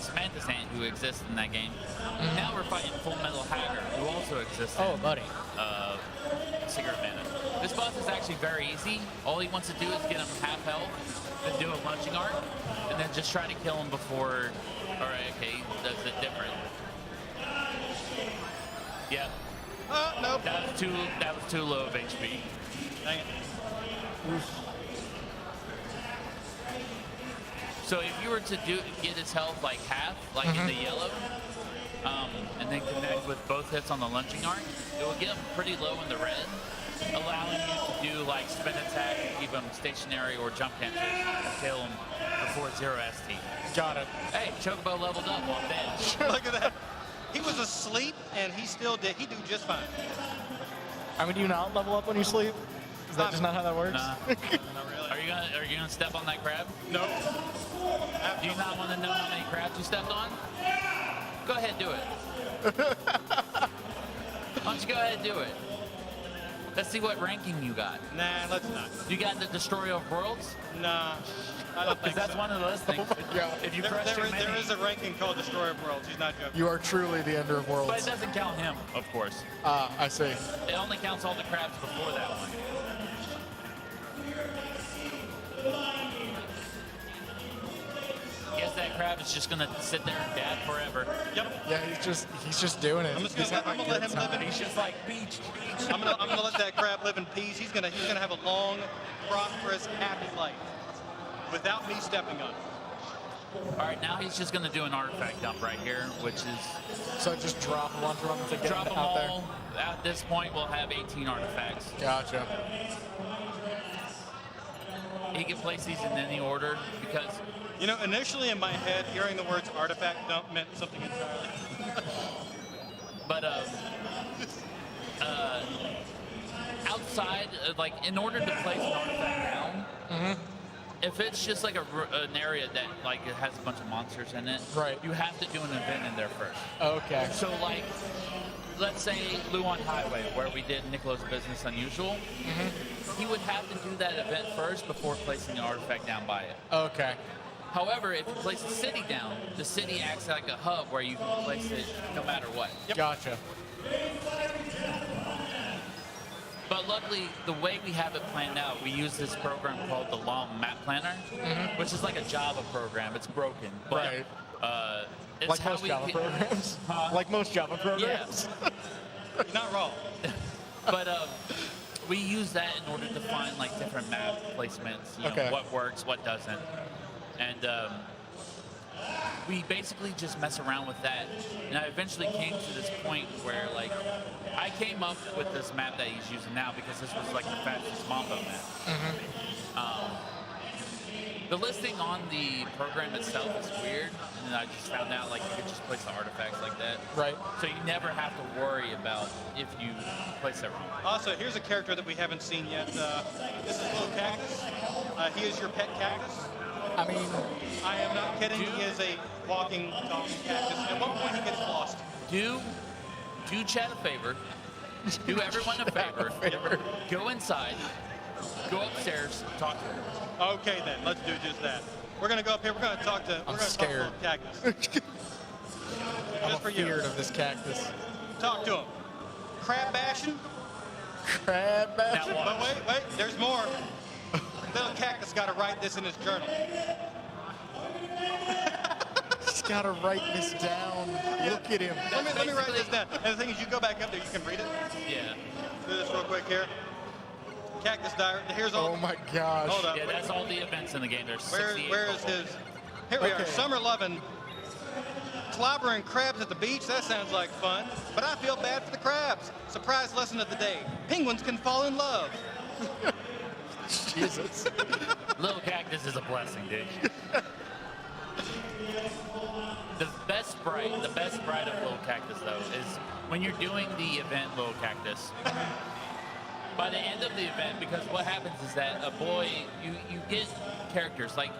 B: Samantha's Ant, who exists in that game. Now we're fighting Full Metal Haggard, who also exists in
D: buddy.
B: Secret of Mana. This boss is actually very easy. All he wants to do is get him half health, then do a lunging art, and then just try to kill him before. All right, okay, he does it different. Yeah.
A: Nope.
B: That was too low of HP.
A: Dang it.
B: So if you were to get his health half, in the yellow, and then connect with both hits on the lunging arc, it will get him pretty low in the red, allowing you to do spin attack and keep him stationary or jump cancel and kill him before 0 ST.
D: Got it.
B: Hey, Chocobo leveled up while dead.
A: Look at that. He was asleep, and he still did. He do just fine.
D: I mean, do you not level up when you sleep? Is that just not how that works?
B: Nah.
A: Not really.
B: Are you gonna step on that crab?
A: No.
B: Do you not want to know how many crabs you stepped on? Go ahead, do it. Why don't you go ahead and do it? Let's see what ranking you got.
A: Nah, let's not.
B: You got the Destroyer of Worlds?
A: Nah, I don't think
B: Because that's
A: so.
B: one of those things. If you crush too many,
A: There is a ranking called Destroyer of Worlds. He's not joking.
D: You are truly the Ender of
B: but it
D: Worlds.
B: doesn't count him, of course.
D: I see.
B: It only counts all the crabs before that one. Guess that crab is just gonna sit there and dab forever.
A: Yep.
D: Yeah, he's just doing it.
A: I'm just
D: He's
A: gonna
D: having
A: let
D: a good
A: him live
D: time.
A: in
B: He's just like beach.
A: I'm gonna let that crab live in peace. He's gonna have a long, prosperous, happy life without me stepping on him.
B: All right, now he's just gonna do an artifact dump right here, which is
D: So just drop one from him to get
B: drop
D: him
B: them
D: out there.
B: all. At this point, we'll have 18 artifacts.
D: Gotcha.
B: He can place these in any order because
A: Initially in my head, hearing the words artifact dump meant something entirely.
B: But outside, in order to place an artifact down, if it's just an area that it has a bunch of monsters in it,
D: Right.
B: you have to do an event in there first.
D: Okay.
B: So let's say Luan Highway, where we did Nicolo's Business Unusual, he would have to do that event first before placing an artifact down by it.
D: Okay.
B: However, if you place a city down, the city acts like a hub where you can place it no matter what.
D: Gotcha.
B: But luckily, the way we have it planned out, we use this program called the Long Map Planner, which is like a Java program. It's broken. But,
D: Right.
B: It's
D: Like
B: how
D: most
B: we
D: Java programs. Like most Java programs.
A: You're not wrong.
B: But we use that in order to find like different map placements, you know,
D: Okay.
B: what works, what doesn't, and we basically just mess around with that. And I eventually came to this point where like I came up with this map that he's using now because this was like the fastest Mambo map. The listing on the program itself is weird, and then I just found out like you could just place the artifacts like that.
D: Right.
B: So you never have to worry about if you place it wrong.
A: Also, here's a character that we haven't seen yet. This is Little Cactus. He is your pet cactus.
D: I mean,
A: I am not kidding. He is a walking, talking cactus. At one point, he gets lost.
B: Do Chad a favor. Do everyone a favor. Go inside. Go upstairs. Talk to her.
A: Okay, then. Let's do just that. We're going to go up here. We're going to talk to
D: I'm
A: Little
D: scared.
A: Cactus.
D: I'm
A: Just for you.
D: feared of this cactus.
A: Talk to him. Crab bashing.
D: Crab bashing.
B: Now
A: But wait. There's more. Little Cactus got to write this in his journal.
D: He's got to write this down. Look at him.
A: Let me write this down. And the thing is, you go back up there, you can read it.
B: Yeah.
A: Do this real quick here. Cactus Diary. Here's all.
D: Oh my gosh.
A: Hold up.
B: Yeah, that's all the events in the game. There's 68
A: Where is
B: total.
A: his? Here we are.
D: Okay.
A: Summer loving. Clobbering crabs at the beach. That sounds like fun. But I feel bad for the crabs. Surprise lesson of the day. Penguins can fall in love.
D: Jesus.
B: Little Cactus is a blessing, dude. The best sprite of Little Cactus, though, is when you're doing the event Little Cactus. By the end of the event, because what happens is that you get characters, like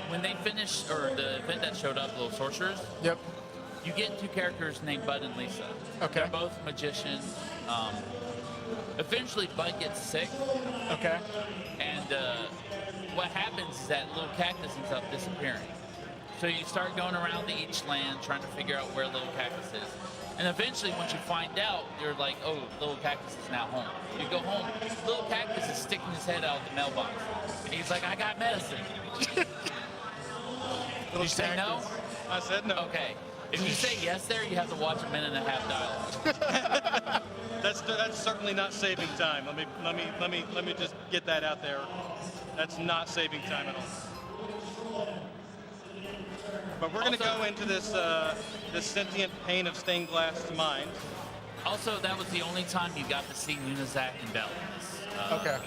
B: when they finish, or the event that showed up, Little Sorcerers,
D: Yep.
B: you get two characters named Bud and Lisa.
D: Okay.
B: They're both magicians. Eventually, Bud gets sick,
D: Okay.
B: and what happens is that Little Cactus ends up disappearing. So you start going around to each land trying to figure out where Little Cactus is. And eventually, once you find out, you're like, oh, Little Cactus is now home. You go home, Little Cactus is sticking his head out the mailbox. And he's like, I got medicine. Did you say no?
A: I said no.
B: Okay. If you say yes there, you have to watch a minute and a half dialogue.
A: That's certainly not saving time. Let me just get that out there. That's not saving time at all. But we're going to
B: Also-
A: go into this sentient pane of stained glass mind.
B: Also, that was the only time you got to see Nunezak and Bell in this,
D: Okay.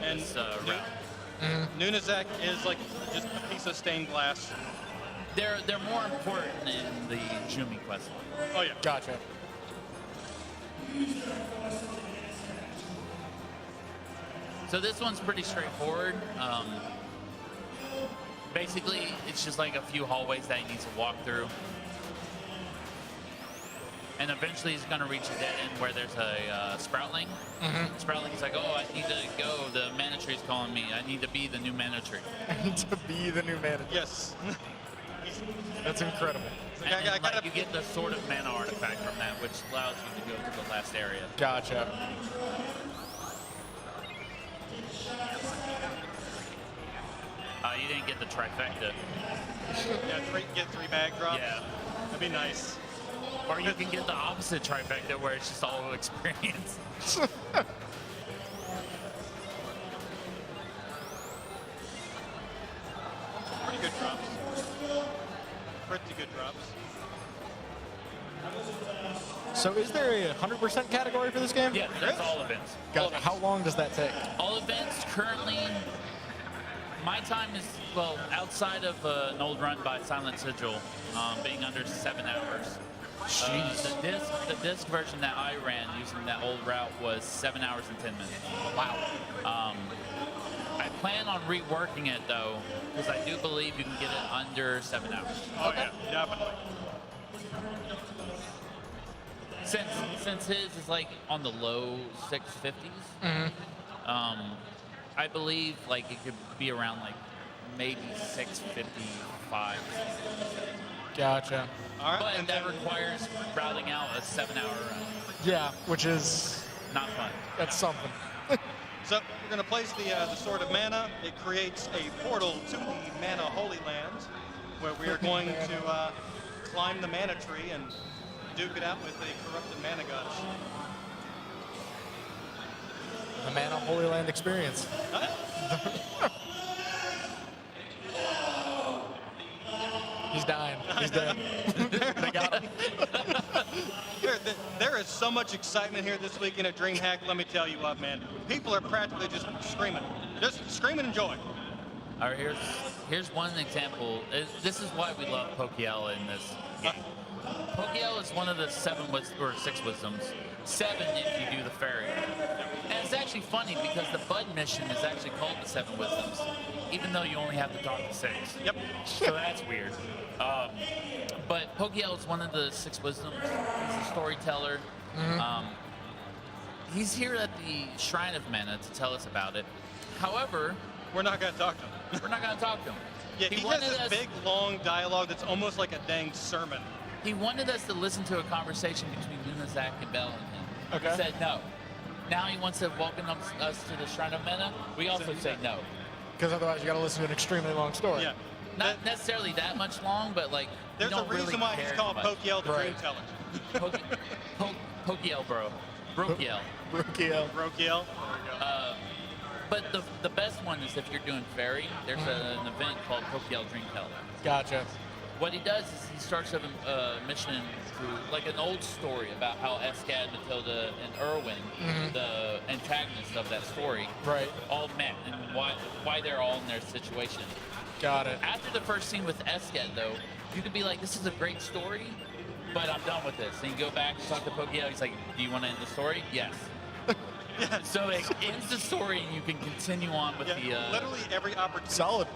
A: And
B: this round.
A: Nunezak is like just a piece of stained glass.
B: They're more important in the Jumi quest line.
A: Oh yeah.
D: Gotcha.
B: So this one's pretty straightforward. Basically, it's just like a few hallways that he needs to walk through. And eventually he's going to reach a dead end where there's a Sproutling. Sproutling's like, oh, I need to go. The mana tree's calling me. I need to be the new mana tree.
D: I need to be the new manager.
A: Yes.
D: That's incredible.
B: And
A: I
B: then,
A: gotta-
B: like, you get the sort of mana artifact from that, which allows you to go to the last area.
D: Gotcha.
B: You didn't get the trifecta.
A: Yeah, get three bag drops.
B: Yeah.
A: That'd be nice.
B: Or you can get the opposite trifecta where it's just all experience.
A: Pretty good drops. Pretty good drops.
D: So is there a 100% category for this game?
B: Yeah, that's all events.
D: Gotcha. How long does that take?
B: All events currently, my time is, well, outside of an old run by Silent Sigil, being under 7 hours. The disc version that I ran using that old route was 7 hours and 10 minutes.
D: Wow.
B: I plan on reworking it though, because I do believe you can get it under 7 hours.
A: Oh yeah, definitely.
B: Since his is like on the low 650s, I believe like it could be around like maybe 655.
D: Gotcha.
A: All right.
B: But
A: And
B: that
A: then,
B: requires routing out a 7-hour run.
D: Yeah, which is,
B: Not fun.
D: that's something.
A: so we're going to place the Sword of Mana. It creates a portal to the Mana Holy Lands, where we are going to climb the mana tree and duke it out with a corrupted mana goddess.
D: The Mana Holy Land experience. He's dying. He's dead. They got him.
A: There is so much excitement here this weekend at DreamHack. Let me tell you what, man. People are practically just screaming in joy.
B: All right, here's one example. This is why we love Pokiel in this game. Pokiel is one of the 7 or 6 wisdoms. 7 if you do the fairy. And it's actually funny because the Bud mission is actually called the 7 wisdoms, even though you only have to talk to 6.
A: Yep.
B: So that's weird. But Pokiel is one of the 6 wisdoms. He's a storyteller. He's here at the Shrine of Mana to tell us about it. However,
A: we're not going to talk to him.
B: We're not going to talk to him.
A: Yeah, he has this big, long dialogue that's almost like a dang sermon.
B: He wanted us to listen to a conversation between Luna, Zach, and Bell and him.
D: Okay.
B: He said no. Now he wants to welcome us to the Shrine of Mana. We also say no.
D: Because otherwise you got to listen to an extremely long story.
A: Yeah.
B: Not necessarily that much long, but like
A: there's a reason
B: really
A: why he's called Pokiel the Dream Teller.
B: Pokiel, bro. Brokiel.
D: Brokiel.
A: Brokiel.
B: But the best one is if you're doing fairy, there's an event called Pokiel Dream Teller.
D: Gotcha.
B: What he does is he starts a mission through like an old story about how Eskad, Matilda, and Erwin, the antagonists of that story, all met and why they're all in their situation.
D: Got it.
B: After the first scene with Eskad, though, you could be like, this is a great story, but I'm done with this. And you go back and talk to Pokiel, he's like, do you want to end the story? Yes. So it ends the story and you can continue on with the...
A: literally every opportunity.
D: Solid.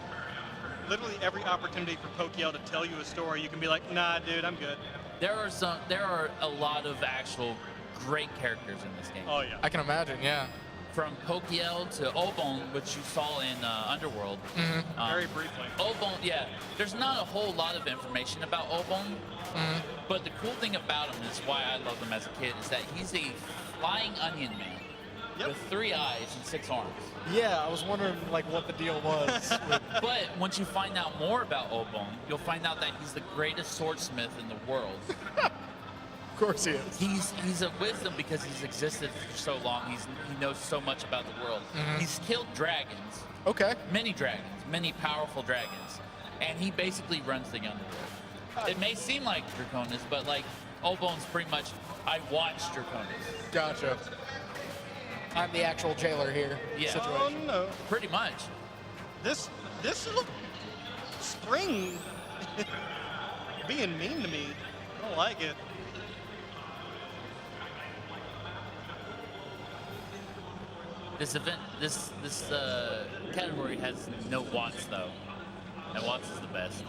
A: Literally every opportunity for Pokiel to tell you a story, you can be like, nah, dude, I'm good.
B: There are a lot of actual great characters in this game.
A: Oh, yeah.
D: I can imagine, yeah.
B: From Pokiel to Obon, which you saw in Underworld.
A: Very briefly.
B: Obon, yeah. There's not a whole lot of information about Obon, but the cool thing about him is why I love him as a kid is that he's a flying onion man with 3 eyes and 6 arms.
D: Yeah, I was wondering like what the deal was.
B: But once you find out more about Obon, you'll find out that he's the greatest swordsmith in the world.
D: Of course he is.
B: He's a wisdom because he's existed for so long. He knows so much about the world. He's killed dragons.
D: Okay.
B: Many dragons, many powerful dragons, and he basically runs the underworld. It may seem like Draconis, but like Obon's pretty much I watched Draconis.
D: Gotcha. I'm the actual jailer here.
B: Yeah.
D: Situation.
A: Oh, no.
B: Pretty much.
A: This look, Spring being mean to me. I don't like it.
B: This event, this category has no Watts though, and Watts is the best.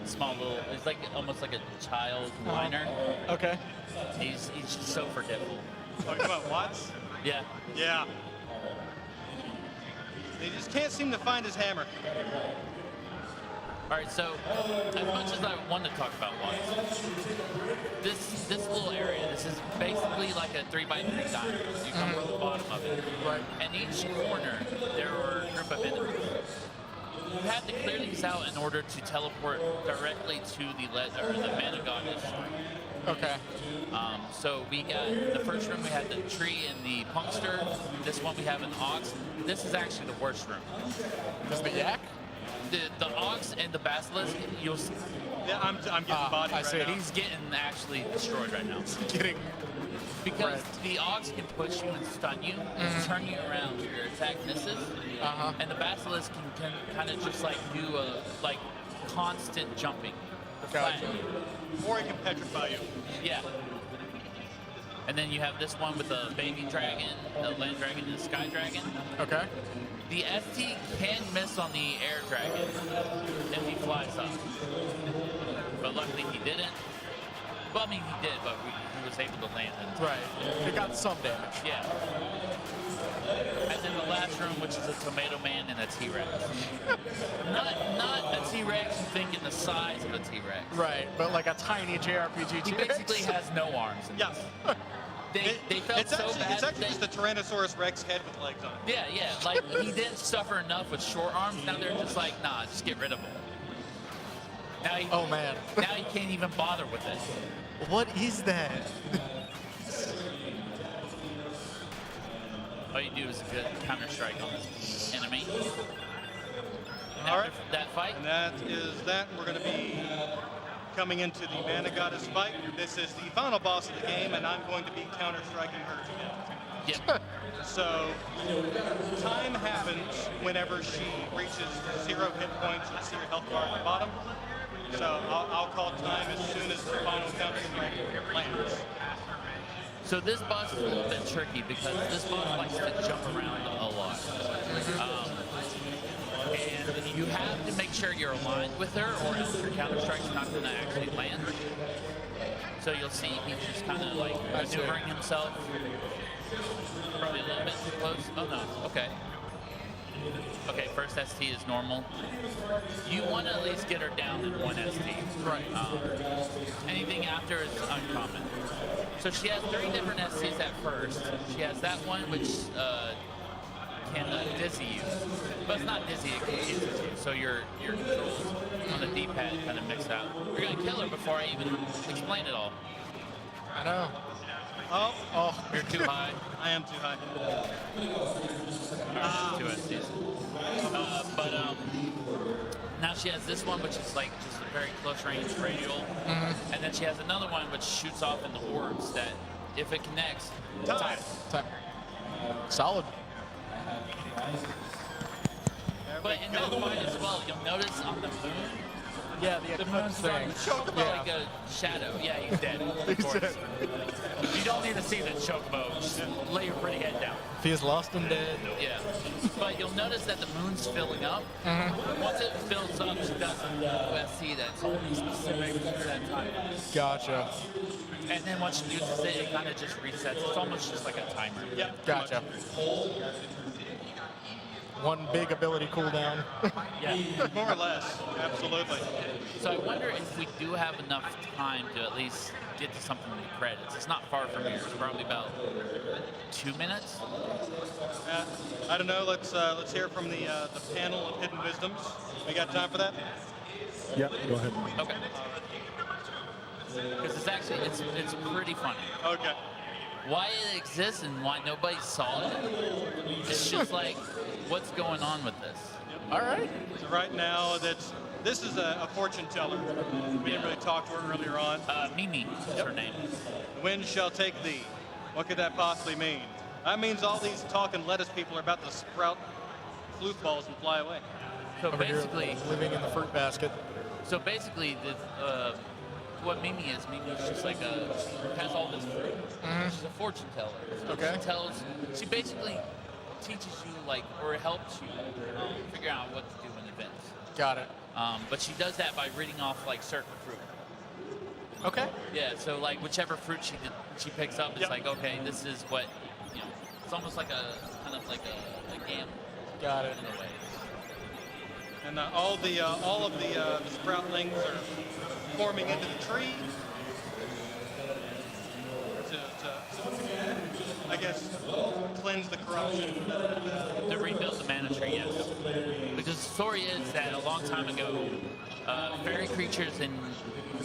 B: Small little, it's like almost like a child whiner.
D: Okay.
B: He's just so forgetful.
A: Talking about Watts?
B: Yeah.
A: Yeah. He just can't seem to find his hammer.
B: All right, so as much as I want to talk about Watts, this little area, this is basically like a 3x3 diamond. You come from the bottom of it.
D: Right.
B: And each corner, there are a group of enemies. You have to clear these out in order to teleport directly to the mana goddess.
D: Okay.
B: So we got the first room, we had the tree and the punkster. This one we have an ox. This is actually the worst room.
D: Does the yak?
B: The ox and the basilisk, you'll see.
A: Yeah, I'm getting bodied right now.
B: He's getting actually destroyed right now.
D: Getting.
B: Because the ox can push you and stun you, turn you around to your attack misses, and the basilisk can kind of just like do a constant jumping.
D: Gotcha.
A: Or he can petrify you.
B: Yeah. And then you have this one with the baby dragon, the land dragon, and the sky dragon.
D: Okay.
B: The ST can miss on the air dragon if he flies up. But luckily he didn't. Well, I mean, he did, but he was able to land it.
D: Right. It got some damage.
B: Yeah. And then the last room, which is a tomato man and a T-Rex. Not a T-Rex you think in the size of a T-Rex.
D: Right, but like a tiny JRPG
B: He
D: T-Rex.
B: basically has no arms.
A: Yes.
B: They felt so bad.
A: It's actually just a Tyrannosaurus Rex head with legs on it.
B: Yeah. Like, he didn't suffer enough with short arms. Now they're just like, nah, just get rid of him. Now
D: Oh, man.
B: Now he can't even bother with it.
D: What is that?
B: all you do is a good counter strike on this enemy.
A: All right.
B: After that fight,
A: And that is that. We're going to be coming into the Mana Goddess fight. This is the final boss of the game, and I'm going to be counter-striking her again.
B: yep.
A: So time happens whenever she reaches 0 hit points. You see her health bar at the bottom. So I'll call time as soon as the final counter-strike lands.
B: So this boss is a little bit tricky because this boss likes to jump around a lot. And you have to make sure you're aligned with her or else your counter-strike's not going to actually land. So you'll see he's just kind of like maneuvering himself. Probably a little bit too close. Oh no, okay. Okay, first ST is normal. You want to at least get her down in 1 ST.
D: Right.
B: Anything after is uncommon. So she has 3 different STs at first. She has that one which can dizzy you. But it's not dizzy, it confuses you. So your controls on the D-pad kind of mix out. You're going to kill her before I even explain it all.
D: I know.
A: Oh,
B: You're too high.
A: I am too high.
B: Alright, 2 STs. Now she has this one, which is like just a very close range radial. And then she has another one which shoots off in the orbs that, if it connects, time.
D: Time. Solid.
B: But in that fight as well, you'll notice on the moon,
D: Yeah,
B: the moon's starting to chocobo like a shadow. Yeah, he's dead. Of course. You don't need to see the chocobo. Just lay your pretty head down.
D: If he is lost and dead.
B: Yeah. But you'll notice that the moon's filling up. Once it fills up, she does a USC that's only specific to that time.
D: Gotcha.
B: And then once she uses it, it kind of just resets. It's almost just like a timer.
A: Yep.
D: Gotcha. One big ability cooldown.
B: Yeah.
A: More or less. Absolutely.
B: So I wonder if we do have enough time to at least get to something in the credits. It's not far from here. It's probably about 2 minutes.
A: I don't know. Let's hear from the panel of hidden wisdoms. We got time for that?
C: Yep, go ahead.
B: Okay. Because it's actually, it's pretty funny.
A: Okay.
B: Why it exists and why nobody saw it, it's just like, what's going on with this?
D: All right.
A: So right now, this is a fortune teller. We didn't really talk to her earlier on.
B: Mimi is her name.
A: The wind shall take thee. What could that possibly mean? That means all these talking lettuce people are about to sprout flute balls and fly away.
B: So
D: Over
B: basically,
D: here, living in the fruit basket.
B: What Mimi is just like has all this fruit. She's a fortune teller. So
D: Okay.
B: she basically teaches you or helps you figure out what to do in events.
D: Got it.
B: But she does that by reading off certain fruit.
D: Okay.
B: Yeah, so whichever fruit she picks up, it's like, okay, this is what, it's almost like a kind of like a gamble
D: Got it.
B: in a way.
A: And all of the sproutlings are forming into the tree to I guess, cleanse the corruption.
B: To rebuild the mana tree, yes. Because the story is that a long time ago, fairy creatures and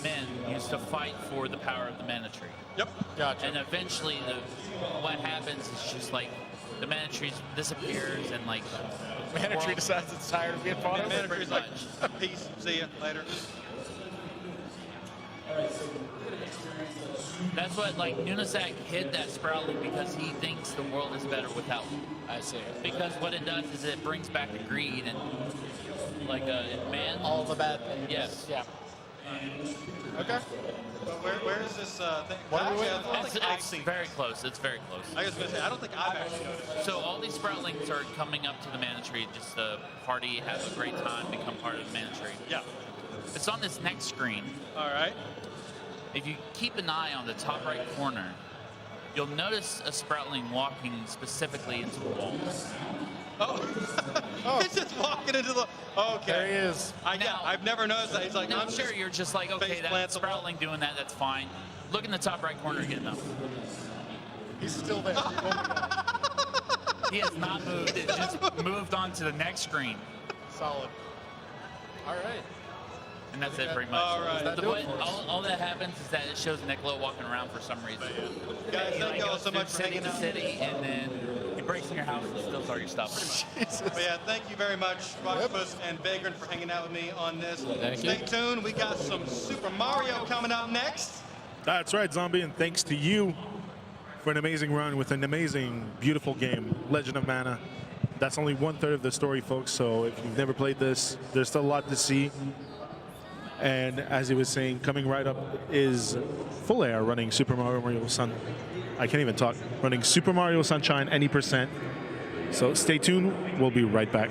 B: men used to fight for the power of the mana tree.
A: Yep.
D: Gotcha.
B: And eventually, what happens is just the mana tree disappears and
D: Mana tree decides it's tired of being fought over.
A: Mana tree's like, peace, see ya, later.
B: That's what Nunasak hid that Sproutling because he thinks the world is better without him.
D: I see.
B: Because what it does is it brings back the greed and in man.
D: All the bad things.
B: Yes.
D: Yeah. Okay.
A: But where is this thing?
D: What are we
A: Actually,
D: waiting
A: I don't
B: It's,
A: think I've
B: it's
A: seen.
B: very close. It's very close.
A: I was going to say, I don't think I've actually noticed.
B: So all these Sproutlings are coming up to the mana tree just to party, have a great time, become part of the mana tree.
A: Yeah.
B: It's on this next screen.
A: All right.
B: If you keep an eye on the top right corner, you'll notice a Sproutling walking specifically into the wall.
A: Oh, he's just walking into the. Okay.
D: There he is.
A: I've never noticed that. He's like,
B: Now,
A: I'm
B: sure,
A: just-
B: you're just like, okay,
A: face
B: that
A: plants the wall.
B: Sproutling doing that, that's fine. Look in the top right corner again, though.
D: He's still there.
B: He has not moved. It just moved on to the next screen.
D: Solid. All right.
B: And that's it, pretty much.
A: All right.
D: That do it for us?
B: All that happens is that it shows Niccolo walking around for some reason.
A: Guys,
B: He
A: thank y'all
B: goes
A: so
B: through
A: much for
B: city
A: hanging
B: to
A: out.
B: city, and then he breaks in your house and steals all your stuff.
A: But yeah, thank you very much, Rockpuss and Vagrant, for hanging out with me on this. Stay tuned. We got some Super Mario coming out next.
C: That's right, Zombie, and thanks to you for an amazing run with an amazing, beautiful game, Legend of Mana. That's only 1/3 of the story, folks, so if you've never played this, there's still a lot to see. And as he was saying, coming right up is Full Air running Super Mario Sun. I can't even talk. Running Super Mario Sunshine any %. So stay tuned. We'll be right back.